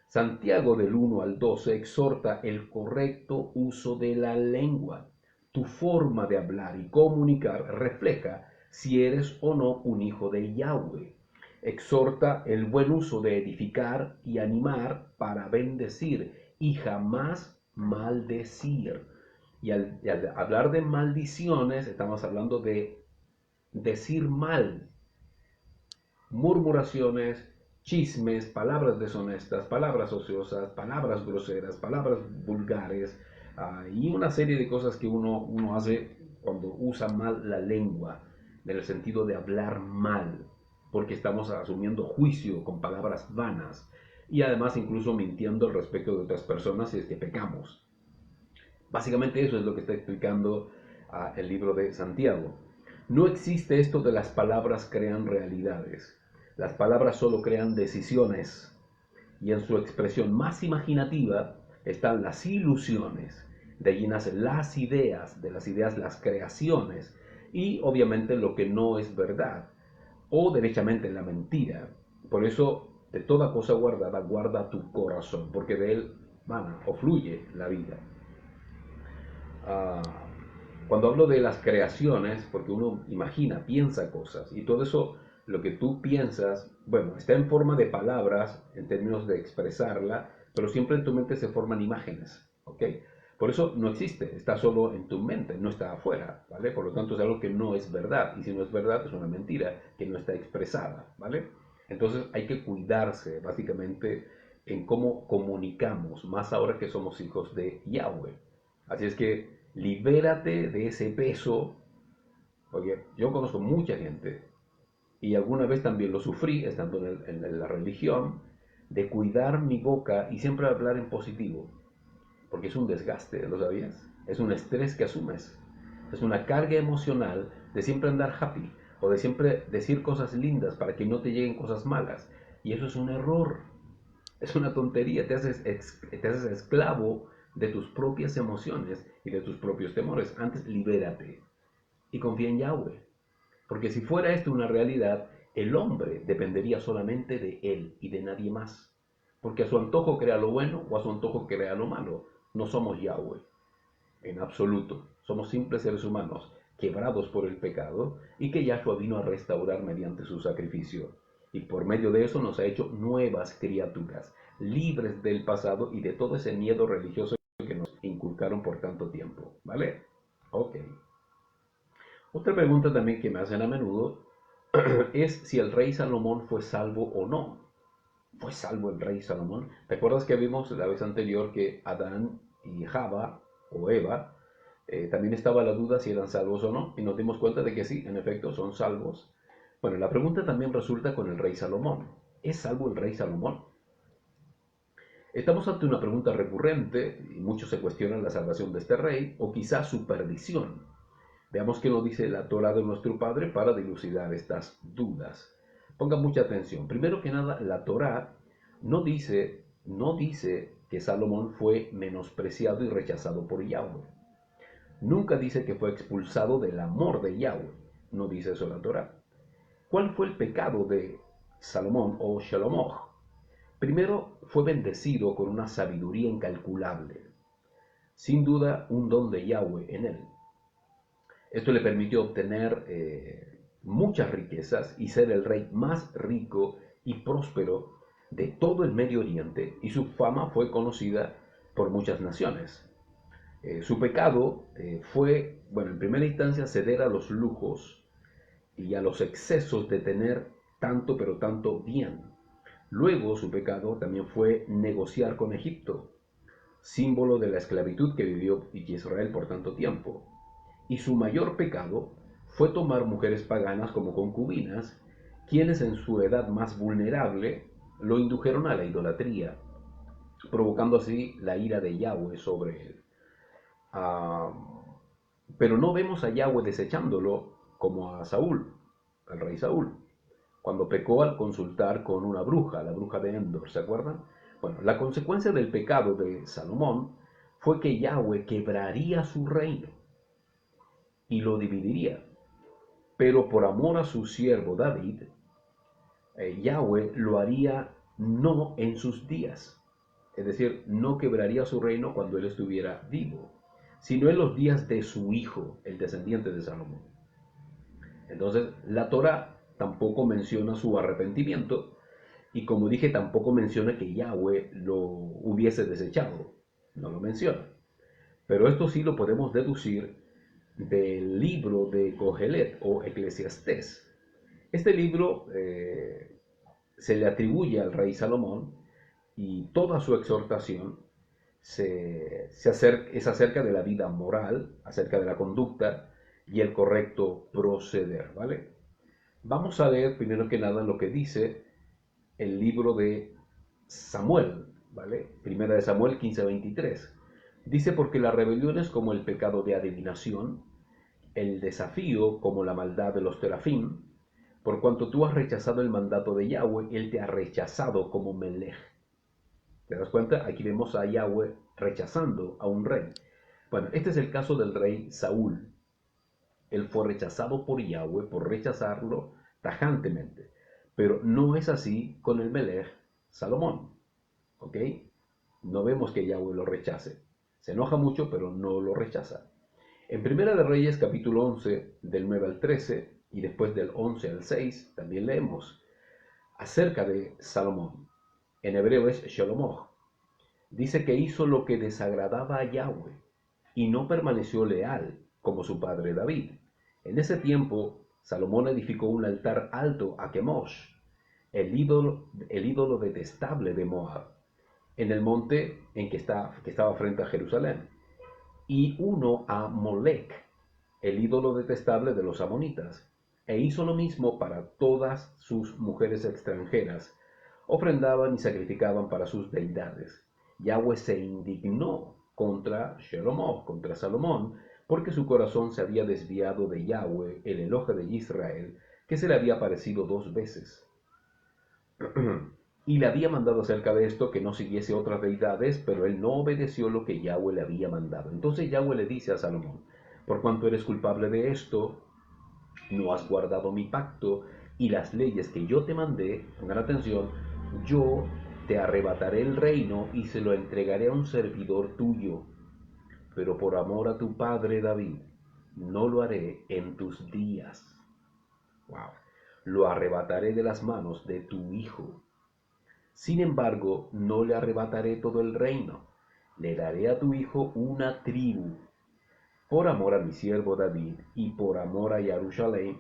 Santiago del 1 al 12 exhorta el correcto uso de la lengua. Tu forma de hablar y comunicar refleja si eres o no un hijo de Yahweh. Exhorta el buen uso de edificar y animar para bendecir y jamás maldecir. Y al hablar de maldiciones, estamos hablando de decir mal, murmuraciones, chismes, palabras deshonestas, palabras ociosas, palabras groseras, palabras vulgares, y una serie de cosas que uno hace cuando usa mal la lengua, en el sentido de hablar mal, porque estamos asumiendo juicio con palabras vanas y además incluso mintiendo al respecto de otras personas si es que pecamos. Básicamente eso es lo que está explicando el libro de Santiago. No existe esto de las palabras crean realidades. Las palabras solo crean decisiones y en su expresión más imaginativa están las ilusiones. De allí nacen las ideas, de las ideas las creaciones y obviamente lo que no es verdad o derechamente la mentira. Por eso de toda cosa guardada guarda tu corazón porque de él mana o fluye la vida. Ah, cuando hablo de las creaciones, porque uno imagina, piensa cosas, y todo eso, lo que tú piensas, bueno, está en forma de palabras, en términos de expresarla, pero siempre en tu mente se forman imágenes, ¿ok? Por eso no existe, está solo en tu mente, no está afuera, ¿vale? Por lo tanto es algo que no es verdad, y si no es verdad es una mentira que no está expresada, ¿vale? Entonces hay que cuidarse básicamente en cómo comunicamos, más ahora que somos hijos de Yahweh. Así es que libérate de ese peso, porque yo conozco mucha gente, y alguna vez también lo sufrí estando en la religión, de cuidar mi boca y siempre hablar en positivo, porque es un desgaste, ¿lo sabías? Es un estrés que asumes, es una carga emocional de siempre andar happy o de siempre decir cosas lindas para que no te lleguen cosas malas. Y eso es un error, es una tontería, te haces esclavo de tus propias emociones y de tus propios temores. Antes libérate y confía en Yahweh. Porque si fuera esto una realidad, el hombre dependería solamente de él y de nadie más. Porque a su antojo crea lo bueno o a su antojo crea lo malo. No somos Yahweh, en absoluto. Somos simples seres humanos, quebrados por el pecado, y que Yahshua vino a restaurar mediante su sacrificio. Y por medio de eso nos ha hecho nuevas criaturas, libres del pasado y de todo ese miedo religioso que nos inculcaron por tanto tiempo. ¿Vale? Ok. Otra pregunta también que me hacen a menudo es si el rey Salomón fue salvo o no. ¿Fue salvo el rey Salomón? ¿Te acuerdas que vimos la vez anterior que Adán y Java, o Eva, también estaba la duda si eran salvos o no? Y nos dimos cuenta de que sí, en efecto, son salvos. Bueno, la pregunta también resulta con el rey Salomón. ¿Es salvo el rey Salomón? Estamos ante una pregunta recurrente y muchos se cuestionan la salvación de este rey o quizás su perdición. Veamos qué nos dice la Torah de nuestro Padre para dilucidar estas dudas. Pongan mucha atención. Primero que nada, la Torah no dice que Salomón fue menospreciado y rechazado por Yahweh. Nunca dice que fue expulsado del amor de Yahweh. No dice eso la Torah. ¿Cuál fue el pecado de Salomón o Shalomoh? Primero, fue bendecido con una sabiduría incalculable. Sin duda, un don de Yahweh en él. Esto le permitió obtener muchas riquezas y ser el rey más rico y próspero de todo el Medio Oriente, y su fama fue conocida por muchas naciones. Su pecado fue, bueno, en primera instancia ceder a los lujos y a los excesos de tener tanto pero tanto bien. Luego su pecado también fue negociar con Egipto, símbolo de la esclavitud que vivió Israel por tanto tiempo. Y su mayor pecado fue tomar mujeres paganas como concubinas, quienes en su edad más vulnerable lo indujeron a la idolatría, provocando así la ira de Yahweh sobre él. Ah, pero no vemos a Yahweh desechándolo como a Saúl, al rey Saúl, cuando pecó al consultar con una bruja, la bruja de Endor, ¿se acuerdan? Bueno, la consecuencia del pecado de Salomón fue que Yahweh quebraría su reino y lo dividiría. Pero por amor a su siervo David, Yahweh lo haría no en sus días. Es decir, no quebraría su reino cuando él estuviera vivo, sino en los días de su hijo, el descendiente de Salomón. Entonces, la Torah tampoco menciona su arrepentimiento, y como dije, tampoco menciona que Yahweh lo hubiese desechado. No lo menciona. Pero esto sí lo podemos deducir del libro de Cogelet o Eclesiastés. Este libro se le atribuye al rey Salomón, y toda su exhortación es acerca de la vida moral, acerca de la conducta y el correcto proceder, ¿vale? Vamos a leer primero que nada lo que dice el libro de Samuel, ¿vale? Primera de Samuel 15:23. Dice: porque la rebelión es como el pecado de adivinación, el desafío como la maldad de los terafim. Por cuanto tú has rechazado el mandato de Yahweh, él te ha rechazado como Melech. ¿Te das cuenta? Aquí vemos a Yahweh rechazando a un rey. Bueno, este es el caso del rey Saúl. Él fue rechazado por Yahweh por rechazarlo tajantemente. Pero no es así con el Melech Salomón. ¿Ok? No vemos que Yahweh lo rechace. Se enoja mucho, pero no lo rechaza. En Primera de Reyes, capítulo 11, del 9 al 13, y después del 11 al 6, también leemos acerca de Salomón. En hebreo es Shalomoh. Dice que hizo lo que desagradaba a Yahweh, y no permaneció leal como su padre David. En ese tiempo, Salomón edificó un altar alto a Chemosh, el ídolo detestable de Moab, en el monte que estaba frente a Jerusalén, y uno a Molec, el ídolo detestable de los amonitas, e hizo lo mismo para todas sus mujeres extranjeras, ofrendaban y sacrificaban para sus deidades. Yahweh se indignó contra Salomón, porque su corazón se había desviado de Yahweh, el Elohe de Israel, que se le había aparecido 2 veces. Y le había mandado acerca de esto que no siguiese otras deidades, pero él no obedeció lo que Yahweh le había mandado. Entonces Yahweh le dice a Salomón: por cuanto eres culpable de esto, no has guardado mi pacto y las leyes que yo te mandé, pongan atención, yo te arrebataré el reino y se lo entregaré a un servidor tuyo, pero por amor a tu padre David, no lo haré en tus días. Wow. Lo arrebataré de las manos de tu hijo. Sin embargo, no le arrebataré todo el reino. Le daré a tu hijo una tribu, por amor a mi siervo David y por amor a Jerusalén,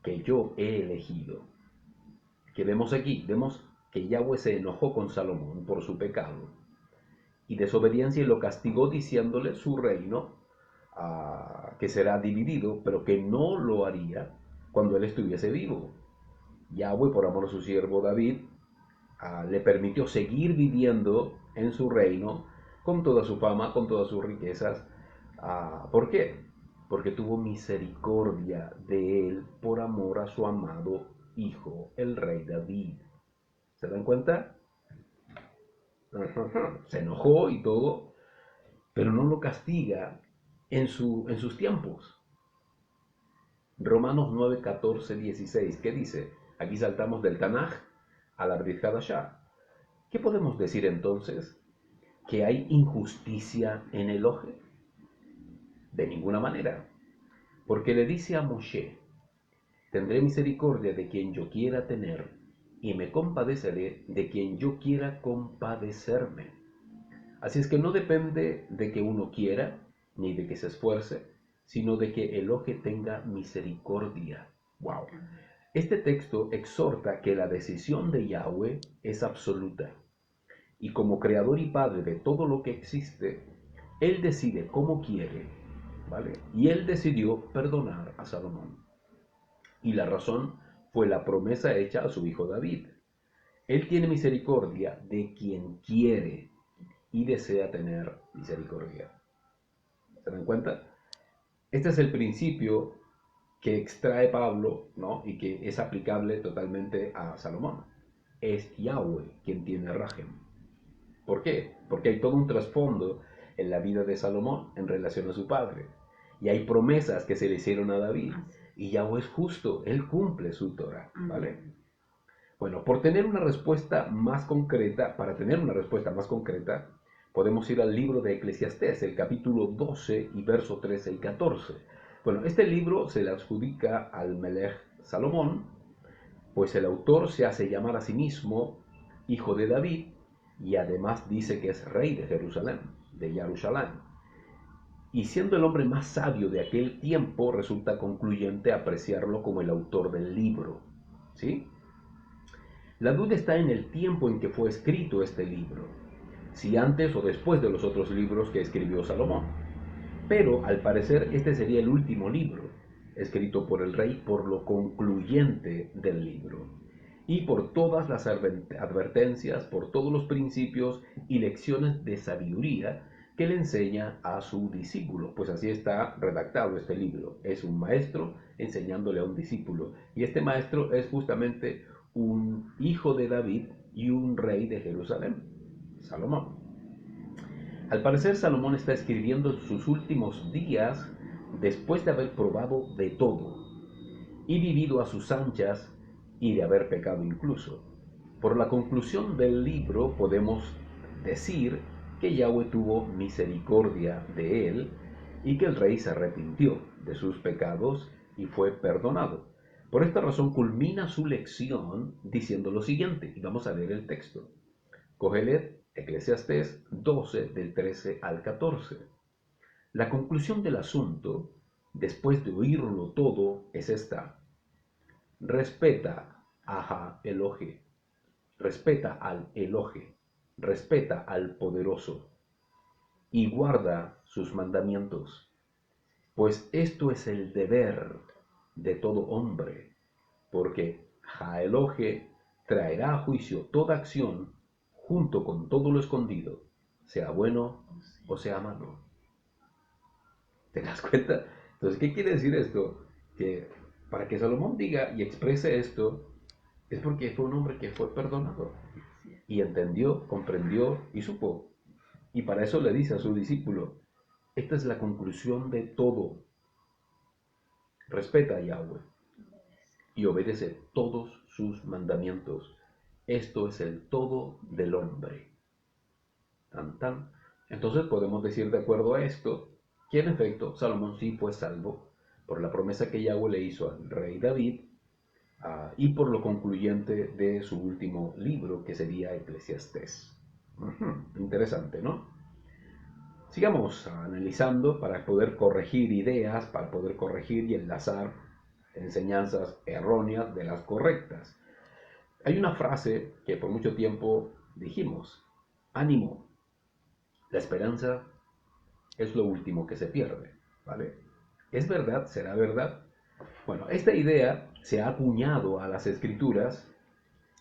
que yo he elegido. ¿Qué vemos aquí? Vemos que Yahweh se enojó con Salomón por su pecado y desobediencia y lo castigó diciéndole su reino que será dividido, pero que no lo haría cuando él estuviese vivo. Yahweh, por amor a su siervo David, le permitió seguir viviendo en su reino con toda su fama, con todas sus riquezas. ¿Por qué? Porque tuvo misericordia de él por amor a su amado hijo, el rey David. ¿Se dan cuenta? Se enojó y todo, pero no lo castiga en sus tiempos. Romanos 9, 14, 16, ¿qué dice? Aquí saltamos del Tanaj a la Brit Hadashah. ¿Qué podemos decir entonces? ¿Que hay injusticia en Elohe? De ninguna manera. Porque le dice a Moshe: tendré misericordia de quien yo quiera tener, y me compadeceré de quien yo quiera compadecerme. Así es que no depende de que uno quiera, ni de que se esfuerce, sino de que Elohe tenga misericordia. ¡Wow! Este texto exhorta que la decisión de Yahweh es absoluta. Y como creador y padre de todo lo que existe, él decide cómo quiere, ¿vale? Y él decidió perdonar a Salomón. Y la razón fue la promesa hecha a su hijo David. Él tiene misericordia de quien quiere y desea tener misericordia. ¿Se dan cuenta? Este es el principio que extrae Pablo, ¿no? Y que es aplicable totalmente a Salomón. Es Yahweh quien tiene Rajem. ¿Por qué? Porque hay todo un trasfondo en la vida de Salomón en relación a su padre. Y hay promesas que se le hicieron a David. Y Yahweh es justo, él cumple su Torah, ¿vale? Bueno, para tener una respuesta más concreta, podemos ir al libro de Eclesiastés, el capítulo 12 y verso 13 y 14. Bueno, este libro se le adjudica al Melech Salomón, pues el autor se hace llamar a sí mismo hijo de David, y además dice que es rey de Jerusalén, de Jerusalén. Y siendo el hombre más sabio de aquel tiempo, resulta concluyente apreciarlo como el autor del libro, ¿sí? La duda está en el tiempo en que fue escrito este libro, si antes o después de los otros libros que escribió Salomón. Pero al parecer este sería el último libro escrito por el rey, por lo concluyente del libro y por todas las advertencias, por todos los principios y lecciones de sabiduría que le enseña a su discípulo. Pues así está redactado este libro. Es un maestro enseñándole a un discípulo. Y este maestro es justamente un hijo de David y un rey de Jerusalén, Salomón. Al parecer, Salomón está escribiendo sus últimos días después de haber probado de todo y vivido a sus anchas y de haber pecado incluso. Por la conclusión del libro podemos decir que Yahweh tuvo misericordia de él y que el rey se arrepintió de sus pecados y fue perdonado. Por esta razón culmina su lección diciendo lo siguiente, y vamos a leer el texto. Cogelet Eclesiastés 12 del 13 al 14. La conclusión del asunto, después de oírlo todo, es esta. Respeta a Elohe, respeta al Elohe, respeta al poderoso y guarda sus mandamientos, pues esto es el deber de todo hombre, porque Elohe traerá a juicio toda acción junto con todo lo escondido, sea bueno o sea malo. ¿Te das cuenta? Entonces, ¿qué quiere decir esto? Que para que Salomón diga y exprese esto, es porque fue un hombre que fue perdonado y entendió, comprendió y supo. Y para eso le dice a su discípulo, esta es la conclusión de todo. Respeta a Yahweh y obedece todos sus mandamientos. Esto es el todo del hombre. Tan, tan. Entonces podemos decir de acuerdo a esto que en efecto Salomón sí fue salvo por la promesa que Yahweh le hizo al rey David y por lo concluyente de su último libro, que sería Eclesiastés. Interesante, ¿no? Sigamos analizando para poder corregir ideas, para poder corregir y enlazar enseñanzas erróneas de las correctas. Hay una frase que por mucho tiempo dijimos, ánimo, la esperanza es lo último que se pierde, ¿vale? ¿Es verdad? ¿Será verdad? Bueno, esta idea se ha acuñado a las escrituras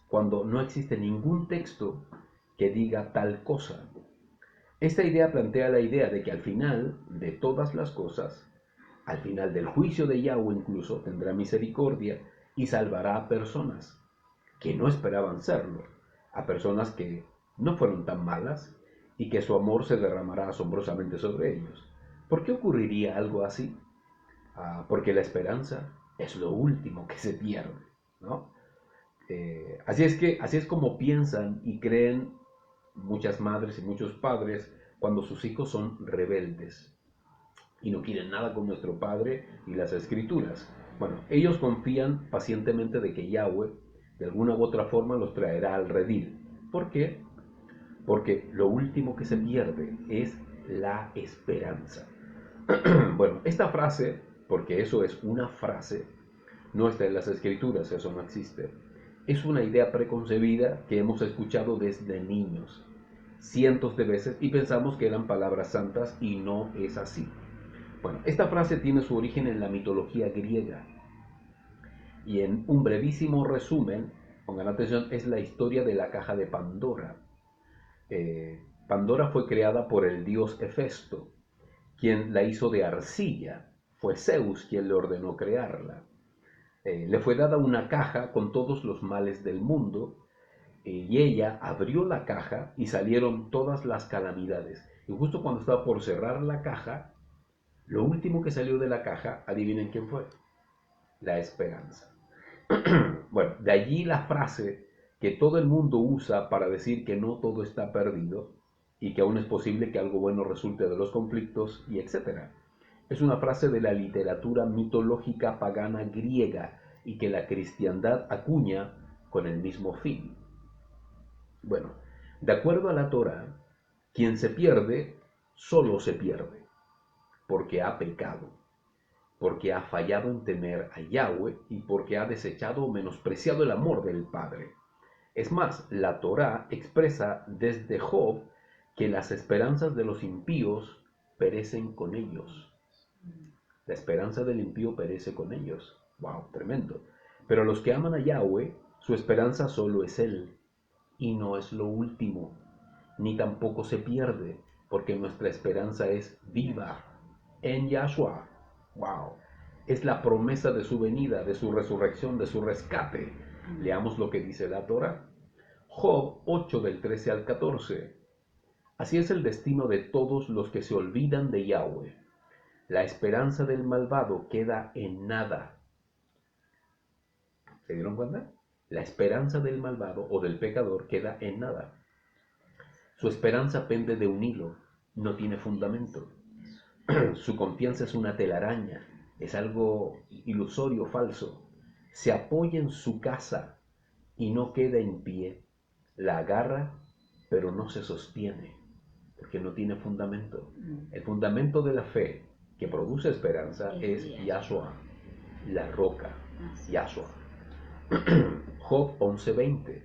cuando no existe ningún texto que diga tal cosa. Esta idea plantea la idea de que al final de todas las cosas, al final del juicio de Yahweh incluso, tendrá misericordia y salvará a personas que no esperaban serlo, a personas que no fueron tan malas y que su amor se derramará asombrosamente sobre ellos. ¿Por qué ocurriría algo así? Porque la esperanza es lo último que se pierde, ¿no? Así es como piensan y creen muchas madres y muchos padres cuando sus hijos son rebeldes y no quieren nada con nuestro Padre y las Escrituras. Bueno, ellos confían pacientemente de que Yahweh de alguna u otra forma los traerá al redil. ¿Por qué? Porque lo último que se pierde es la esperanza. Bueno, esta frase, porque eso es una frase, no está en las Escrituras, eso no existe. Es una idea preconcebida que hemos escuchado desde niños, cientos de veces, y pensamos que eran palabras santas y no es así. Bueno, esta frase tiene su origen en la mitología griega y en un brevísimo resumen, pongan atención, es la historia de la caja de Pandora. Pandora fue creada por el dios Hefesto, quien la hizo de arcilla. Fue Zeus quien le ordenó crearla. Le fue dada una caja con todos los males del mundo y ella abrió la caja y salieron todas las calamidades. Y justo cuando estaba por cerrar la caja, lo último que salió de la caja, adivinen quién fue, la esperanza. Bueno, de allí la frase que todo el mundo usa para decir que no todo está perdido y que aún es posible que algo bueno resulte de los conflictos y etcétera. Es una frase de la literatura mitológica pagana griega y que la cristiandad acuña con el mismo fin. Bueno, de acuerdo a la Torá, quien se pierde, solo se pierde, porque ha pecado, porque ha fallado en temer a Yahweh y porque ha desechado o menospreciado el amor del Padre. Es más, la Torá expresa desde Job que las esperanzas de los impíos perecen con ellos. La esperanza del impío perece con ellos. ¡Wow! Tremendo. Pero los que aman a Yahweh, su esperanza solo es Él. Y no es lo último, ni tampoco se pierde, porque nuestra esperanza es viva en Yahshua. ¡Wow! Es la promesa de su venida, de su resurrección, de su rescate. Leamos lo que dice la Torá. Job 8 del 13 al 14. Así es el destino de todos los que se olvidan de Yahweh. La esperanza del malvado queda en nada. ¿Se dieron cuenta? La esperanza del malvado o del pecador queda en nada. Su esperanza pende de un hilo, no tiene fundamento. Su confianza es una telaraña, es algo ilusorio, falso. Se apoya en su casa y no queda en pie. La agarra, pero no se sostiene, porque no tiene fundamento. El fundamento de la fe que produce esperanza es Yahshua, la roca, Yahshua. Job 11:20.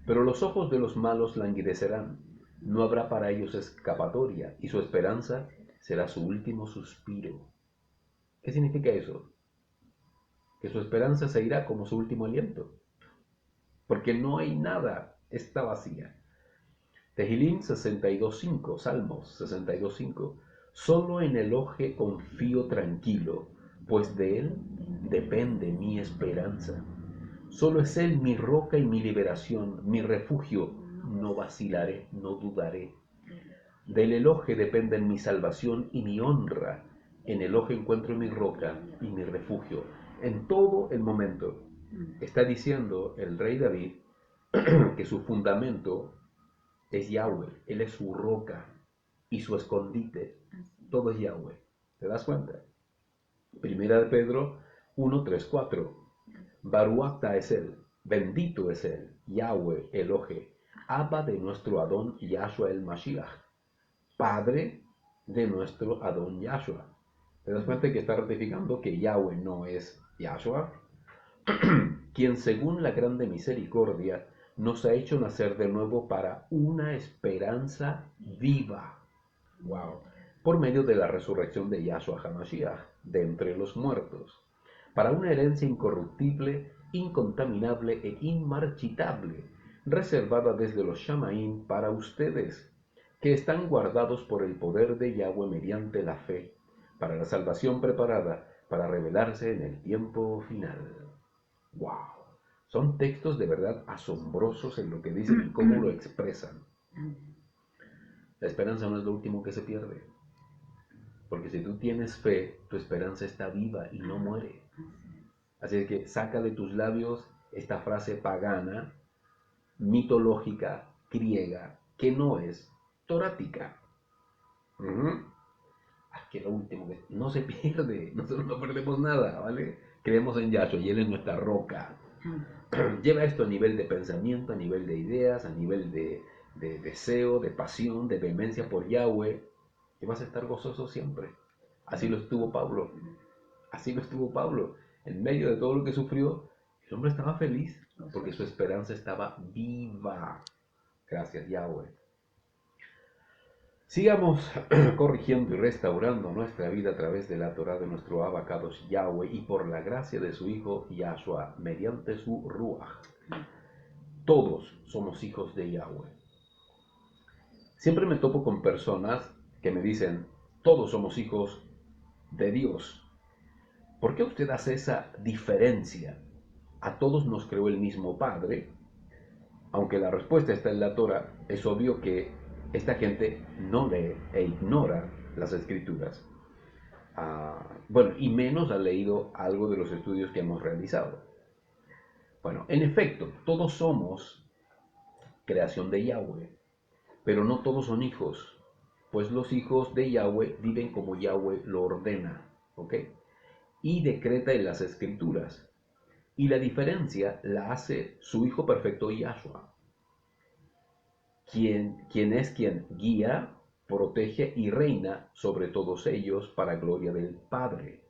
Pero los ojos de los malos languidecerán, no habrá para ellos escapatoria, y su esperanza será su último suspiro. ¿Qué significa eso? Que su esperanza se irá como su último aliento, porque no hay nada, está vacía. Tehillim 62:5, Salmos 62:5. Solo en Elohe confío tranquilo, pues de él depende mi esperanza. Solo es él mi roca y mi liberación, mi refugio. No vacilaré, no dudaré. Del Elohe dependen mi salvación y mi honra. En Elohe encuentro mi roca y mi refugio. En todo el momento está diciendo el rey David que su fundamento es Yahweh. Él es su roca y su escondite. Todo es Yahweh. ¿Te das cuenta? Primera de Pedro 1:3-4. Baruachta es él, bendito es él, Yahweh Elohe, Abba de nuestro Adón Yahshua el Mashiach, Padre de nuestro Adón Yahshua. ¿Te das cuenta que está ratificando que Yahweh no es Yahshua? Quien según la grande misericordia nos ha hecho nacer de nuevo para una esperanza viva. Wow. Por medio de la resurrección de Yahshua HaMashiach, de entre los muertos, para una herencia incorruptible, incontaminable e inmarchitable, reservada desde los Shamaim para ustedes, que están guardados por el poder de Yahweh mediante la fe, para la salvación preparada para revelarse en el tiempo final. ¡Wow! Son textos de verdad asombrosos en lo que dicen y cómo lo expresan. La esperanza no es lo último que se pierde, porque si tú tienes fe, tu esperanza está viva y no muere. Así es que saca de tus labios esta frase pagana, mitológica, griega, que no es torática. Que lo último, que no se pierde, nosotros no perdemos nada, ¿vale? Creemos en Yahshua y Él es nuestra roca. Lleva esto a nivel de pensamiento, a nivel de ideas, a nivel de deseo, de pasión, de vehemencia por Yahweh, y vas a estar gozoso siempre. Así lo estuvo Pablo. Así lo estuvo Pablo. En medio de todo lo que sufrió, el hombre estaba feliz porque su esperanza estaba viva. Gracias, Yahweh. Sigamos corrigiendo y restaurando nuestra vida a través de la Torah de nuestro Abba Kadosh Yahweh y por la gracia de su Hijo Yahshua, mediante su Ruach. Todos somos hijos de Yahweh. Siempre me topo con personas que me dicen, todos somos hijos de Dios. ¿Por qué usted hace esa diferencia? A todos nos creó el mismo Padre. Aunque la respuesta está en la Torah, es obvio que esta gente no lee e ignora las Escrituras. Bueno, y menos ha leído algo de los estudios que hemos realizado. Bueno, en efecto, todos somos creación de Yahweh, pero no todos son hijos, pues los hijos de Yahweh viven como Yahweh lo ordena, ¿ok? Y decreta en las Escrituras. Y la diferencia la hace su Hijo perfecto Yahshua, quien es quien guía, protege y reina sobre todos ellos para gloria del Padre.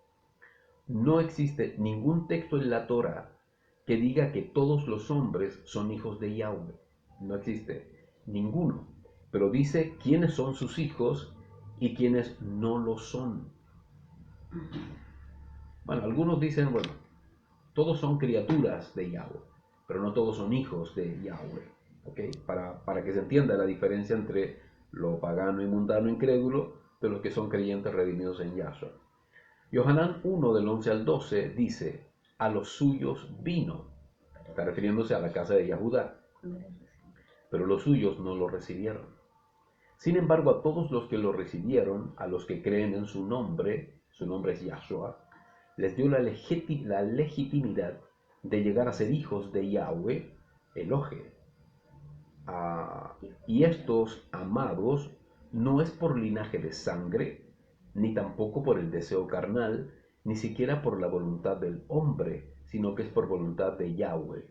No existe ningún texto en la Torah que diga que todos los hombres son hijos de Yahweh. No existe ninguno. Pero dice quiénes son sus hijos y quiénes no lo son. Bueno, algunos dicen, bueno, todos son criaturas de Yahweh, pero no todos son hijos de Yahweh. ¿Okay? Para que se entienda la diferencia entre lo pagano y mundano incrédulo de los que son creyentes redimidos en Yahshua. Yohanan 1 del 11 al 12 dice, a los suyos vino, está refiriéndose a la casa de Yahudá, pero los suyos no lo recibieron. Sin embargo, a todos los que lo recibieron, a los que creen en su nombre es Yahshua, les dio la legitimidad de llegar a ser hijos de Yahweh, Elohe. Y estos amados no es por linaje de sangre, ni tampoco por el deseo carnal, ni siquiera por la voluntad del hombre, sino que es por voluntad de Yahweh,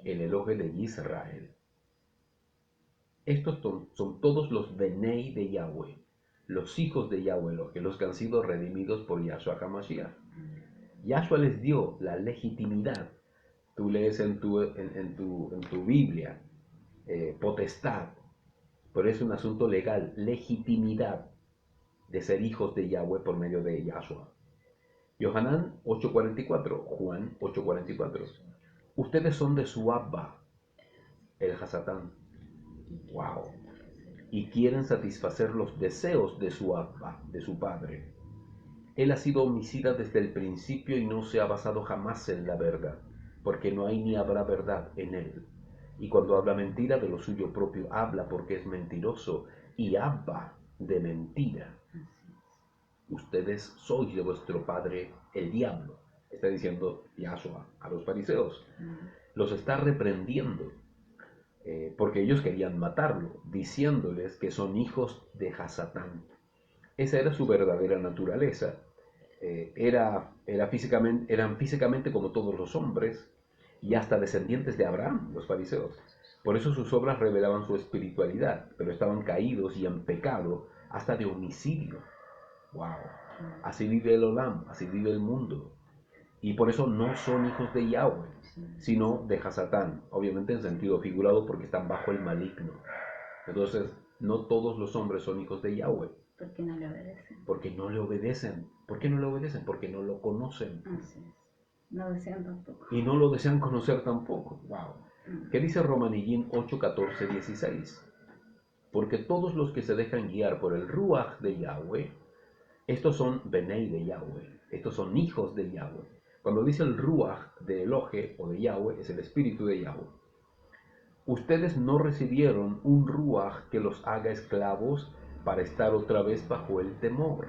el Elohe de Israel. Estos son todos los Benei de Yahweh, los hijos de Yahweh Elohim, los que han sido redimidos por Yahshua HaMashiach. Yahshua les dio la legitimidad. Tú lees en tu Biblia, potestad, pero es un asunto legal, legitimidad de ser hijos de Yahweh por medio de Yahshua. Yohanan 8:44, Juan 8:44. Ustedes son de su Abba, el Hasatán. Wow. Y quieren satisfacer los deseos de su Abba, de su Padre. Él ha sido homicida desde el principio y no se ha basado jamás en la verdad, porque no hay ni habrá verdad en él. Y cuando habla mentira, de lo suyo propio habla, porque es mentiroso y Abba de mentira. Ustedes sois de vuestro padre el diablo, está diciendo Yahshua a los fariseos. Los está reprendiendo porque ellos querían matarlo, diciéndoles que son hijos de Hasatán. Esa era su verdadera naturaleza. Eran físicamente como todos los hombres y hasta descendientes de Abraham, los fariseos. Por eso sus obras revelaban su espiritualidad, pero estaban caídos y en pecado hasta de homicidio. Wow. Así vive el Olam, así vive el mundo. Y por eso no son hijos de Yahweh, sino de Hasatán, obviamente en sentido figurado porque están bajo el maligno. Entonces, no todos los hombres son hijos de Yahweh. Porque no le obedecen. Porque no le obedecen. ¿Por qué no le obedecen? Porque no lo conocen. Así es. No desean tampoco. Y no lo desean conocer tampoco. Wow. ¿Qué dice Romanillín 8, 14, 16? Porque todos los que se dejan guiar por el Ruach de Yahweh, estos son Benei de Yahweh, estos son hijos de Yahweh. Cuando dice el Ruach de Elohe o de Yahweh, es el espíritu de Yahweh. Ustedes no recibieron un Ruach que los haga esclavos para estar otra vez bajo el temor,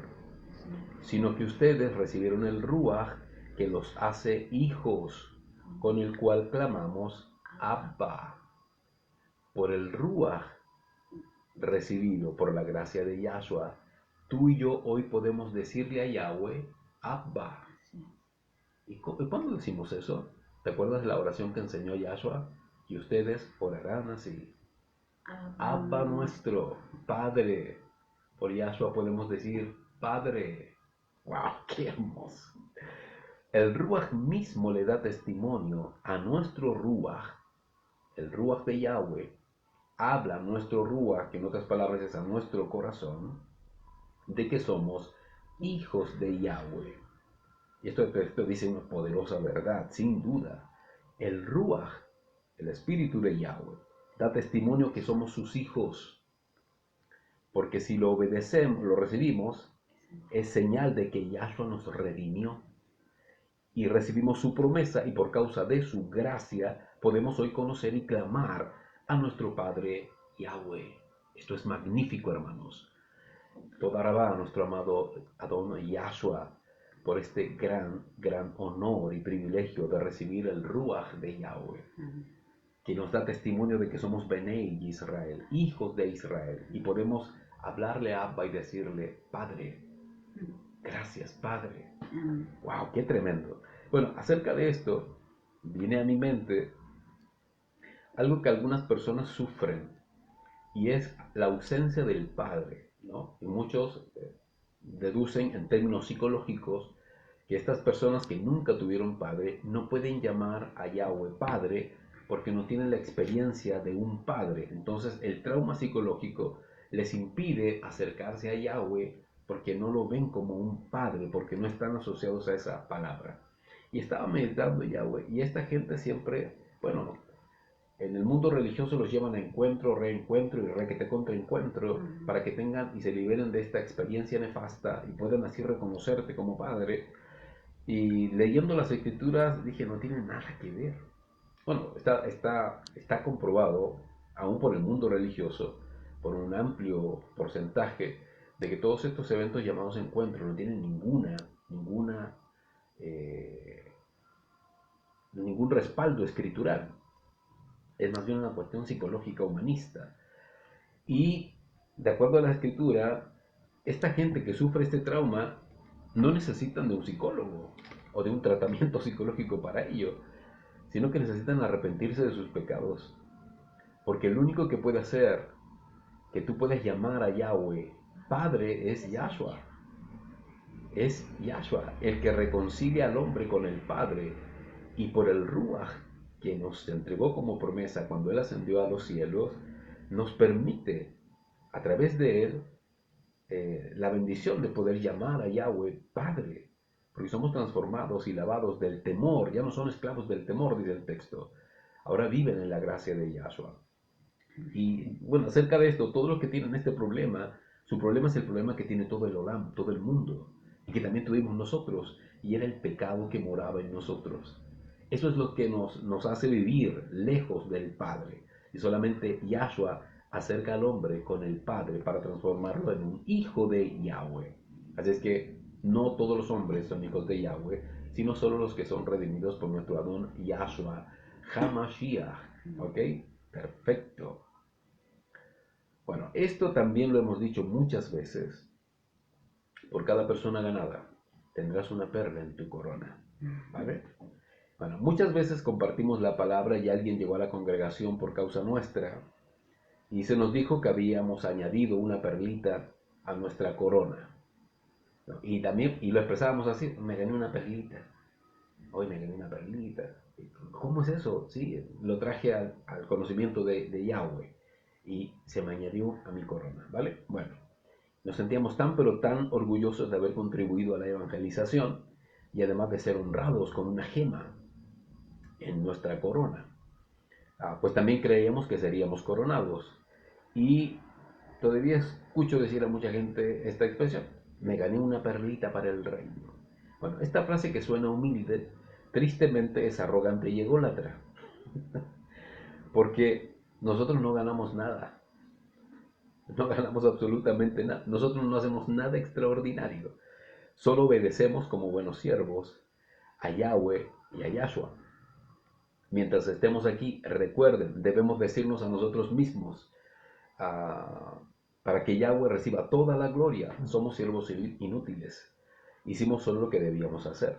sino que ustedes recibieron el Ruach que los hace hijos, con el cual clamamos Abba. Por el Ruach recibido por la gracia de Yahshua, tú y yo hoy podemos decirle a Yahweh, Abba. ¿Y cuándo decimos eso? ¿Te acuerdas de la oración que enseñó Yahshua? Y ustedes orarán así. Abba nuestro, Padre. Por Yahshua podemos decir, Padre. ¡Wow! ¡Qué hermoso! El Ruach mismo le da testimonio a nuestro Ruach, el Ruach de Yahweh, habla a nuestro Ruach, que en otras palabras es a nuestro corazón, de que somos hijos de Yahweh. Y esto dice una poderosa verdad, sin duda. El Ruach, el Espíritu de Yahweh, da testimonio que somos sus hijos. Porque si lo obedecemos, lo recibimos, es señal de que Yahshua nos redimió. Y recibimos su promesa y por causa de su gracia podemos hoy conocer y clamar a nuestro Padre Yahweh. Esto es magnífico, hermanos. Toda Rabá a nuestro amado Adón Yahshua por este gran honor y privilegio de recibir el Ruach de Yahweh, que nos da testimonio de que somos Benei Israel, hijos de Israel, y podemos hablarle a Abba y decirle, Padre, gracias, Padre. ¡Wow! ¡Qué tremendo! Bueno, acerca de esto, viene a mi mente algo que algunas personas sufren, y es la ausencia del Padre, ¿no? Y muchos deducen en términos psicológicos que estas personas que nunca tuvieron padre no pueden llamar a Yahweh Padre porque no tienen la experiencia de un padre. Entonces el trauma psicológico les impide acercarse a Yahweh porque no lo ven como un padre, porque no están asociados a esa palabra. Y estaba meditando Yahweh, y esta gente siempre, bueno, en el mundo religioso los llevan a encuentro, reencuentro y requete contra encuentro para que tengan y se liberen de esta experiencia nefasta y puedan así reconocerte como padre. Y leyendo las escrituras dije, no tiene nada que ver. Bueno, está comprobado, aún por el mundo religioso, por un amplio porcentaje, de que todos estos eventos llamados encuentros no tienen ningún respaldo escritural. Es más bien una cuestión psicológica humanista. Y de acuerdo a la escritura, esta gente que sufre este trauma no necesitan de un psicólogo o de un tratamiento psicológico para ello, sino que necesitan arrepentirse de sus pecados. Porque el único que puede hacer que tú puedes llamar a Yahweh Padre es Yahshua. Es Yahshua el que reconcilia al hombre con el Padre, y por el Ruach que nos entregó como promesa cuando Él ascendió a los cielos, nos permite a través de Él la bendición de poder llamar a Yahweh Padre, porque somos transformados y lavados del temor. Ya no son esclavos del temor, dice el texto, ahora viven en la gracia de Yahshua. Y bueno, acerca de esto, todos los que tienen este problema, su problema es el problema que tiene todo el Olam, todo el mundo, y que también tuvimos nosotros, y era el pecado que moraba en nosotros. Eso es lo que nos hace vivir lejos del Padre, y solamente Yahshua acerca al hombre con el Padre para transformarlo en un hijo de Yahweh. Así es que no todos los hombres son hijos de Yahweh, sino solo los que son redimidos por nuestro Adón Yahshua HaMashiach. ¿Ok? Perfecto. Bueno, esto también lo hemos dicho muchas veces. Por cada persona ganada tendrás una perla en tu corona. ¿Vale? Bueno, muchas veces compartimos la palabra y alguien llegó a la congregación por causa nuestra y se nos dijo que habíamos añadido una perlita a nuestra corona. ¿No? Y también, y lo expresábamos así: me gané una perlita. Hoy me gané una perlita. ¿Cómo es eso? Sí, lo traje al conocimiento de Yahweh y se me añadió a mi corona, ¿vale? Bueno, nos sentíamos tan pero tan orgullosos de haber contribuido a la evangelización y además de ser honrados con una gema en nuestra corona. Pues también creíamos que seríamos coronados. Y todavía escucho decir a mucha gente esta expresión: me gané una perlita para el reino. Bueno, esta frase que suena humilde, tristemente es arrogante y ególatra. Porque nosotros no ganamos nada. No ganamos absolutamente nada. Nosotros no hacemos nada extraordinario. Solo obedecemos como buenos siervos a Yahweh y a Yahshua. Mientras estemos aquí, recuerden, debemos decirnos a nosotros mismos, para que Yahweh reciba toda la gloria, somos siervos inútiles. Hicimos solo lo que debíamos hacer.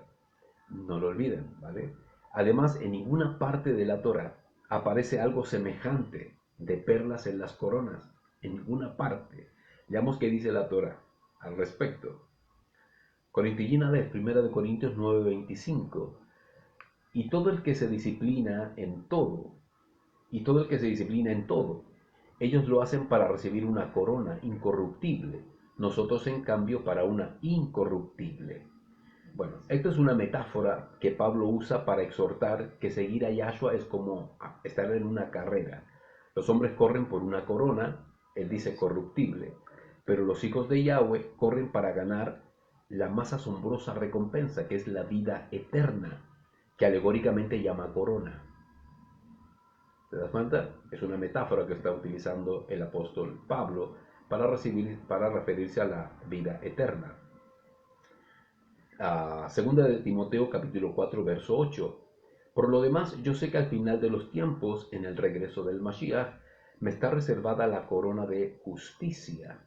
No lo olviden, ¿vale? Además, en ninguna parte de la Torah aparece algo semejante de perlas en las coronas. En ninguna parte. Veamos qué dice la Torah al respecto. Corintillina de 1 Corintios 9:25. Y todo el que se disciplina en todo, ellos lo hacen para recibir una corona incorruptible, nosotros en cambio para una incorruptible. Bueno, esto es una metáfora que Pablo usa para exhortar que seguir a Yahshua es como estar en una carrera. Los hombres corren por una corona, él dice corruptible, pero los hijos de Yahweh corren para ganar la más asombrosa recompensa, que es la vida eterna, que alegóricamente llama corona. ¿Te das cuenta? Es una metáfora que está utilizando el apóstol Pablo para referirse a la vida eterna. Segunda de Timoteo capítulo 4 verso 8. Por lo demás, yo sé que al final de los tiempos, en el regreso del Mashiach, me está reservada la corona de justicia,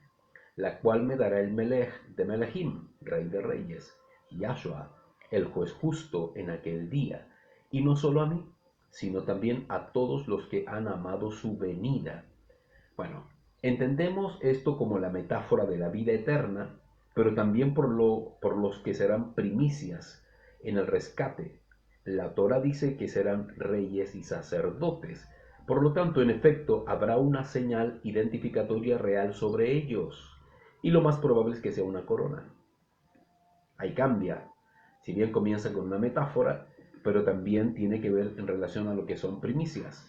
la cual me dará el Melech de Melechim, rey de reyes, Yahshua, el juez justo en aquel día, y no solo a mí, sino también a todos los que han amado su venida. Bueno, entendemos esto como la metáfora de la vida eterna, pero también por los que serán primicias en el rescate. La Torah dice que serán reyes y sacerdotes. Por lo tanto, en efecto, habrá una señal identificatoria real sobre ellos. Y lo más probable es que sea una corona. Ahí cambia. Si bien comienza con una metáfora, pero también tiene que ver en relación a lo que son primicias,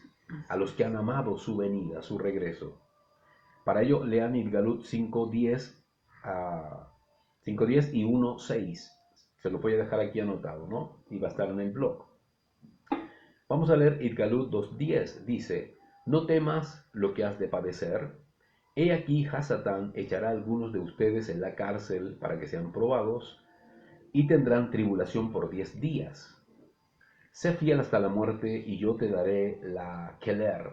a los que han amado su venida, su regreso. Para ello, lean Idgalut 5.10 y 1.6. Se lo voy a dejar aquí anotado, ¿no? Y va a estar en el blog. Vamos a leer Idgalut 2.10. Dice: no temas lo que has de padecer. He aquí, Hasatán echará a algunos de ustedes en la cárcel para que sean probados, y tendrán tribulación por 10 días. Sé fiel hasta la muerte, y yo te daré la Keler,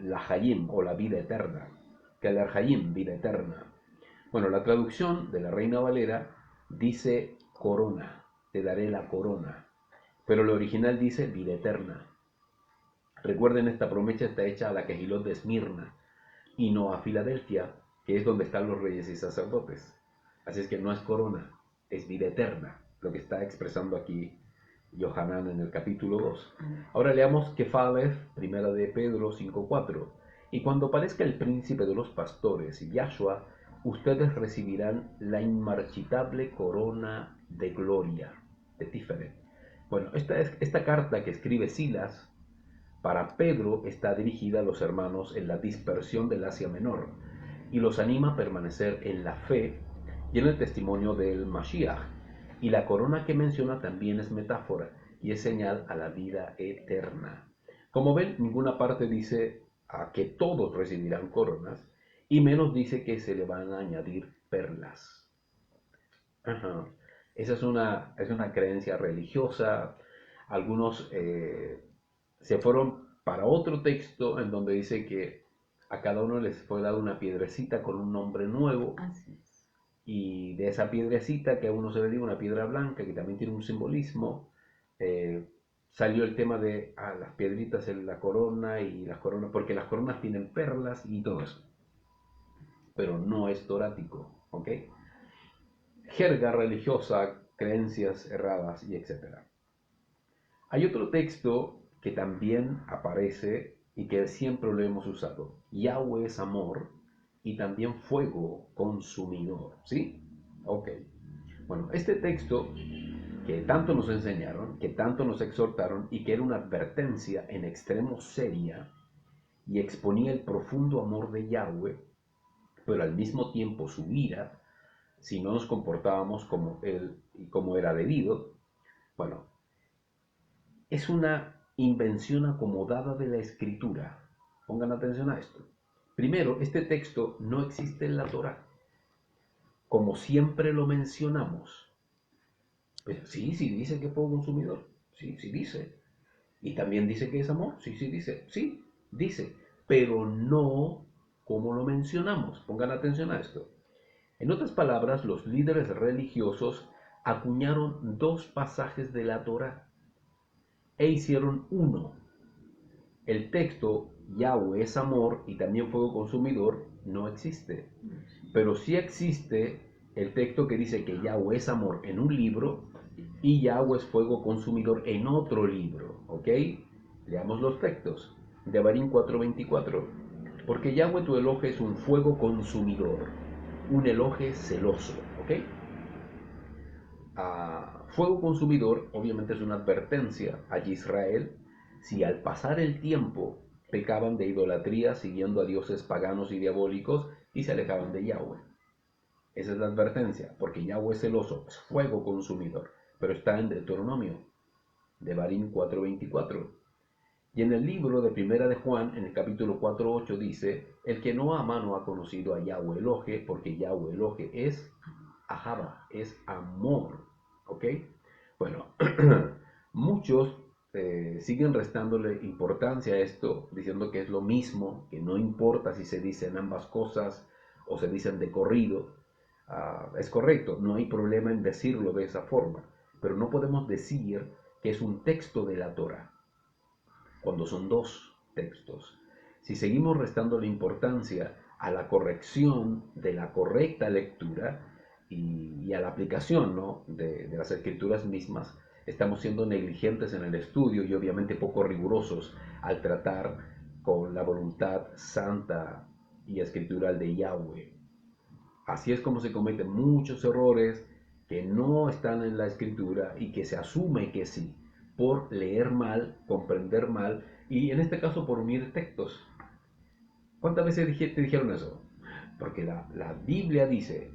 la Hayim, o la vida eterna. Keler Hayim, vida eterna. Bueno, la traducción de la Reina Valera dice corona, te daré la corona, pero el original dice vida eterna. Recuerden, esta promesa está hecha a la Quejilot de Esmirna y no a Filadelfia, que es donde están los reyes y sacerdotes. Así es que no es corona, es vida eterna, lo que está expresando aquí Yohanan en el capítulo 2. Ahora leamos Kefalef, primera de Pedro 5:4. Y cuando aparezca el príncipe de los pastores, Yahshua, ustedes recibirán la inmarchitable corona de gloria, de Tiferet. Bueno, esta carta que escribe Silas para Pedro está dirigida a los hermanos en la dispersión del Asia Menor y los anima a permanecer en la fe y en el testimonio del Mashiach. Y la corona que menciona también es metáfora y es señal a la vida eterna. Como ven, ninguna parte dice a que todos recibirán coronas y menos dice que se le van a añadir perlas. Ajá. Esa es una creencia religiosa. Algunos se fueron para otro texto en donde dice que a cada uno les fue dada una piedrecita con un nombre nuevo. Así es. Y de esa piedrecita que a uno se le dio una piedra blanca que también tiene un simbolismo, salió el tema de las piedritas en la corona y las coronas, porque las coronas tienen perlas y todo eso. Pero no es torático, ¿ok? Jerga religiosa, creencias erradas y etc. Hay otro texto que también aparece y que siempre lo hemos usado. Yahweh es amor y también fuego consumidor, ¿sí? Ok. Bueno, este texto que tanto nos enseñaron, que tanto nos exhortaron y que era una advertencia en extremo seria y exponía el profundo amor de Yahweh, pero al mismo tiempo su ira, si no nos comportábamos como él y como era debido. Bueno, es una invención acomodada de la escritura. Pongan atención a esto. Primero, este texto no existe en la Torá, como siempre lo mencionamos. Pues sí, sí dice que es fuego consumidor. Sí, sí dice. Y también dice que es amor. Sí, sí dice. Sí, dice. Pero no como lo mencionamos. Pongan atención a esto. En otras palabras, los líderes religiosos acuñaron dos pasajes de la Torá e hicieron uno. El texto Yahweh es amor y también fuego consumidor no existe. Pero sí existe el texto que dice que Yahweh es amor en un libro y Yahweh es fuego consumidor en otro libro. ¿Ok? Leamos los textos. Devarim 4:24. Porque Yahweh tu Elohe es un fuego consumidor, un Elohe celoso. ¿Ok? Fuego consumidor obviamente es una advertencia a Israel si al pasar el tiempo pecaban de idolatría siguiendo a dioses paganos y diabólicos y se alejaban de Yahweh. Esa es la advertencia, porque Yahweh es celoso, es fuego consumidor, pero está en Deuteronomio, Devarim 4:24. Y en el libro de Primera de Juan, en el capítulo 4:8 dice, el que no ama no ha conocido a Yahweh Elohe, porque Yahweh Elohe es Ahava, es amor. ¿Ok? Bueno, muchos siguen restándole importancia a esto, diciendo que es lo mismo, que no importa si se dicen ambas cosas o se dicen de corrido. Es correcto, no hay problema en decirlo de esa forma, pero no podemos decir que es un texto de la Torah, cuando son dos textos. Si seguimos restando la importancia a la corrección de la correcta lectura y a la aplicación, ¿no?, de las escrituras mismas, estamos siendo negligentes en el estudio y obviamente poco rigurosos al tratar con la voluntad santa y escritural de Yahweh. Así es como se cometen muchos errores que no están en la escritura y que se asume que sí, por leer mal, comprender mal y en este caso por unir textos. ¿Cuántas veces te dijeron eso? Porque la Biblia dice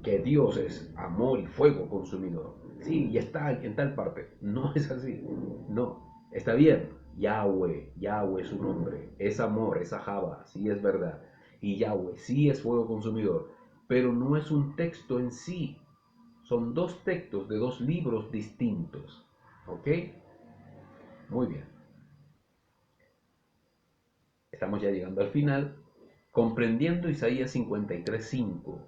que Dios es amor y fuego consumidor. Sí, y está en tal parte. No es así. No. Está bien. Yahweh, Yahweh es su nombre. Es amor, es Ahava, sí es verdad. Y Yahweh sí es fuego consumidor. Pero no es un texto en sí. Son dos textos de dos libros distintos. ¿Ok? Muy bien. Estamos ya llegando al final. Comprendiendo Isaías 53:5.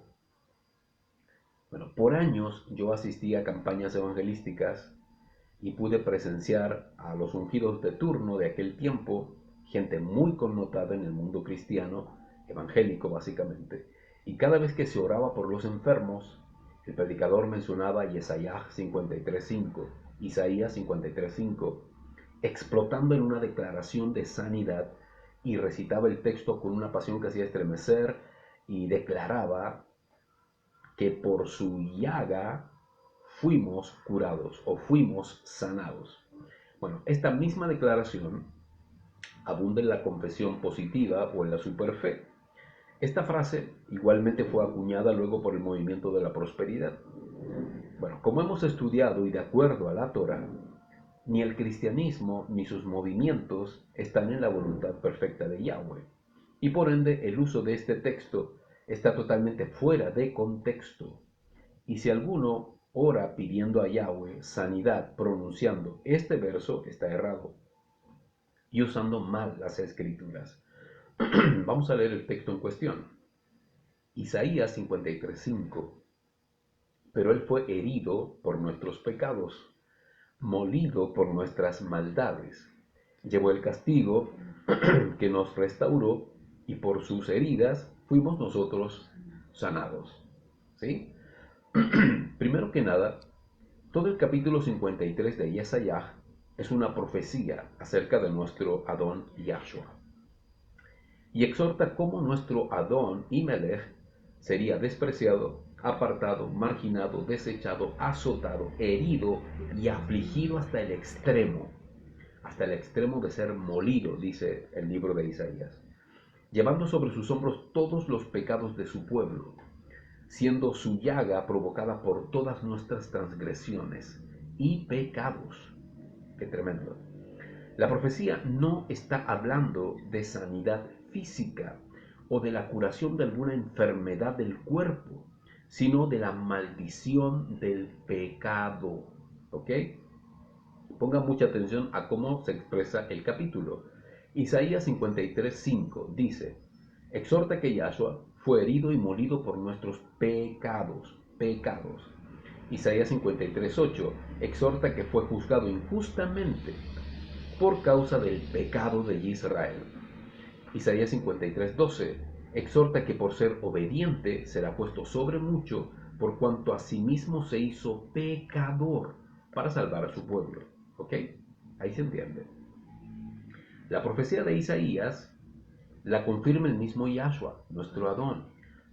Bueno, por años yo asistí a campañas evangelísticas y pude presenciar a los ungidos de turno de aquel tiempo, gente muy connotada en el mundo cristiano, evangélico básicamente, y cada vez que se oraba por los enfermos, el predicador mencionaba Isaías 53:5, Isaías 53:5, explotando en una declaración de sanidad, y recitaba el texto con una pasión que hacía estremecer y declaraba que por su llaga fuimos curados o fuimos sanados. Bueno, esta misma declaración abunda en la confesión positiva o en la superfe. Esta frase igualmente fue acuñada luego por el movimiento de la prosperidad. Bueno, como hemos estudiado y de acuerdo a la Torah, ni el cristianismo ni sus movimientos están en la voluntad perfecta de Yahweh. Y por ende, el uso de este texto está totalmente fuera de contexto. Y si alguno ora pidiendo a Yahweh sanidad pronunciando este verso, está errado y usando mal las escrituras. Vamos a leer el texto en cuestión. Isaías 53:5. Pero él fue herido por nuestros pecados, molido por nuestras maldades. Llevó el castigo que nos restauró y por sus heridas fuimos nosotros sanados. ¿Sí? Primero que nada, todo el capítulo 53 de Isaías es una profecía acerca de nuestro Adón Yahshua. Y exhorta cómo nuestro Adón y Melech sería despreciado, apartado, marginado, desechado, azotado, herido y afligido hasta el extremo de ser molido, dice el libro de Isaías, llevando sobre sus hombros todos los pecados de su pueblo, siendo su llaga provocada por todas nuestras transgresiones y pecados. Qué tremendo. La profecía no está hablando de sanidad física o de la curación de alguna enfermedad del cuerpo, sino de la maldición del pecado. ¿Ok? Ponga mucha atención a cómo se expresa el capítulo. Isaías 53:5 dice: exhorta que Yahshua fue herido y molido por nuestros pecados. Isaías 53:8 exhorta que fue juzgado injustamente por causa del pecado de Israel. Isaías 53:12 exhorta que por ser obediente será puesto sobre mucho, por cuanto a sí mismo se hizo pecador para salvar a su pueblo. ¿Ok? Ahí se entiende. La profecía de Isaías la confirma el mismo Yahshua, nuestro Adón,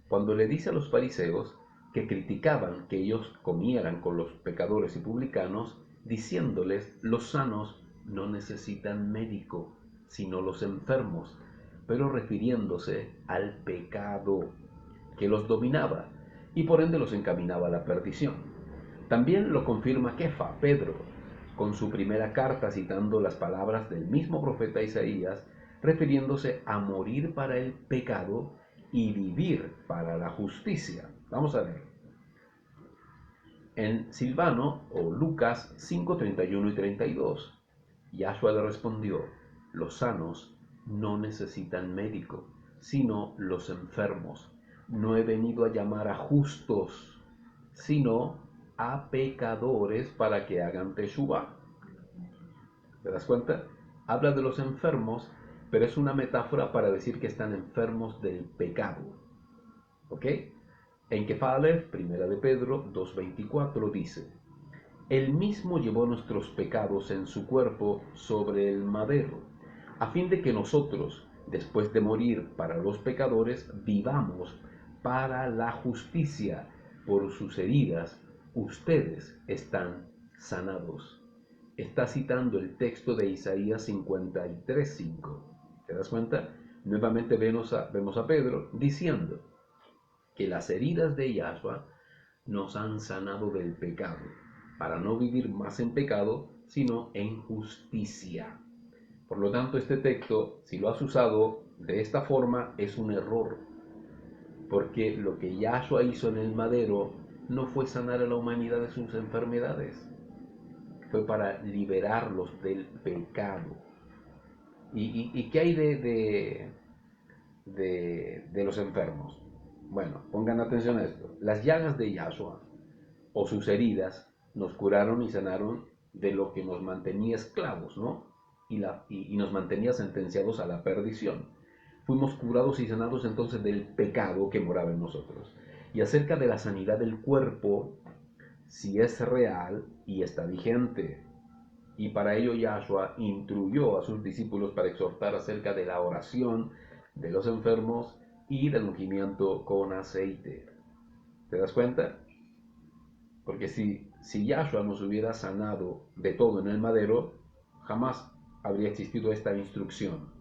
cuando le dice a los fariseos que criticaban que ellos comieran con los pecadores y publicanos, diciéndoles: los sanos no necesitan médico, sino los enfermos, pero refiriéndose al pecado que los dominaba y por ende los encaminaba a la perdición. También lo confirma Kefa, Pedro, con su primera carta citando las palabras del mismo profeta Isaías, refiriéndose a morir para el pecado y vivir para la justicia. Vamos a ver. En Silvano o Lucas 5:31 y 32, Yahshua le respondió: los sanos no necesitan médico, sino los enfermos. No he venido a llamar a justos, sino a pecadores para que hagan teshuvá. ¿Te das cuenta? Habla de los enfermos, pero es una metáfora para decir que están enfermos del pecado. ¿Ok? En Kefalef, primera de Pedro 2:24 dice: él mismo llevó nuestros pecados en su cuerpo sobre el madero, a fin de que nosotros, después de morir para los pecadores, vivamos para la justicia. Por sus heridas, ustedes están sanados. Está citando el texto de Isaías 53:5. ¿Te das cuenta? Nuevamente vemos a Pedro diciendo que las heridas de Yahshua nos han sanado del pecado, para no vivir más en pecado, sino en justicia. Por lo tanto, este texto, si lo has usado de esta forma, es un error, porque lo que Yahshua hizo en el madero no fue sanar a la humanidad de sus enfermedades, fue para liberarlos del pecado. ¿Y qué hay de los enfermos? Bueno, pongan atención a esto. Las llagas de Yahshua o sus heridas nos curaron y sanaron de lo que nos mantenía esclavos, ¿no? Y nos mantenía sentenciados a la perdición. Fuimos curados y sanados entonces del pecado que moraba en nosotros. Y acerca de la sanidad del cuerpo, si es real y está vigente. Y para ello Yahshua instruyó a sus discípulos para exhortar acerca de la oración de los enfermos y del ungimiento con aceite. ¿Te das cuenta? Porque si Yahshua nos hubiera sanado de todo en el madero, jamás habría existido esta instrucción.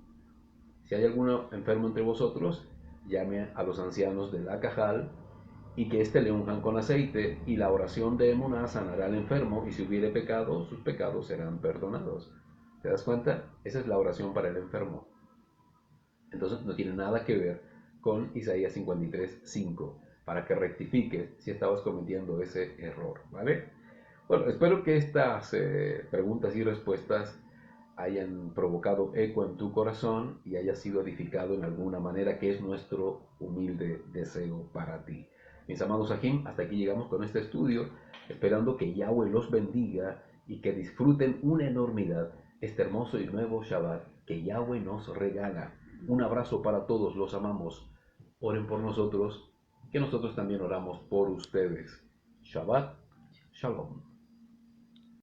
Si hay alguno enfermo entre vosotros, llame a los ancianos de la cajal y que éste le unjan con aceite, y la oración de Emuná sanará al enfermo, y si hubiere pecado, sus pecados serán perdonados. ¿Te das cuenta? Esa es la oración para el enfermo. Entonces no tiene nada que ver con Isaías 53:5, para que rectifiques si estabas cometiendo ese error, ¿vale? Bueno, espero que estas preguntas y respuestas hayan provocado eco en tu corazón y haya sido edificado en alguna manera, que es nuestro humilde deseo para ti. Mis amados Ajim, hasta aquí llegamos con este estudio, esperando que Yahweh los bendiga y que disfruten una enormidad este hermoso y nuevo Shabbat que Yahweh nos regala. Un abrazo para todos, los amamos. Oren por nosotros, que nosotros también oramos por ustedes. Shabbat Shalom.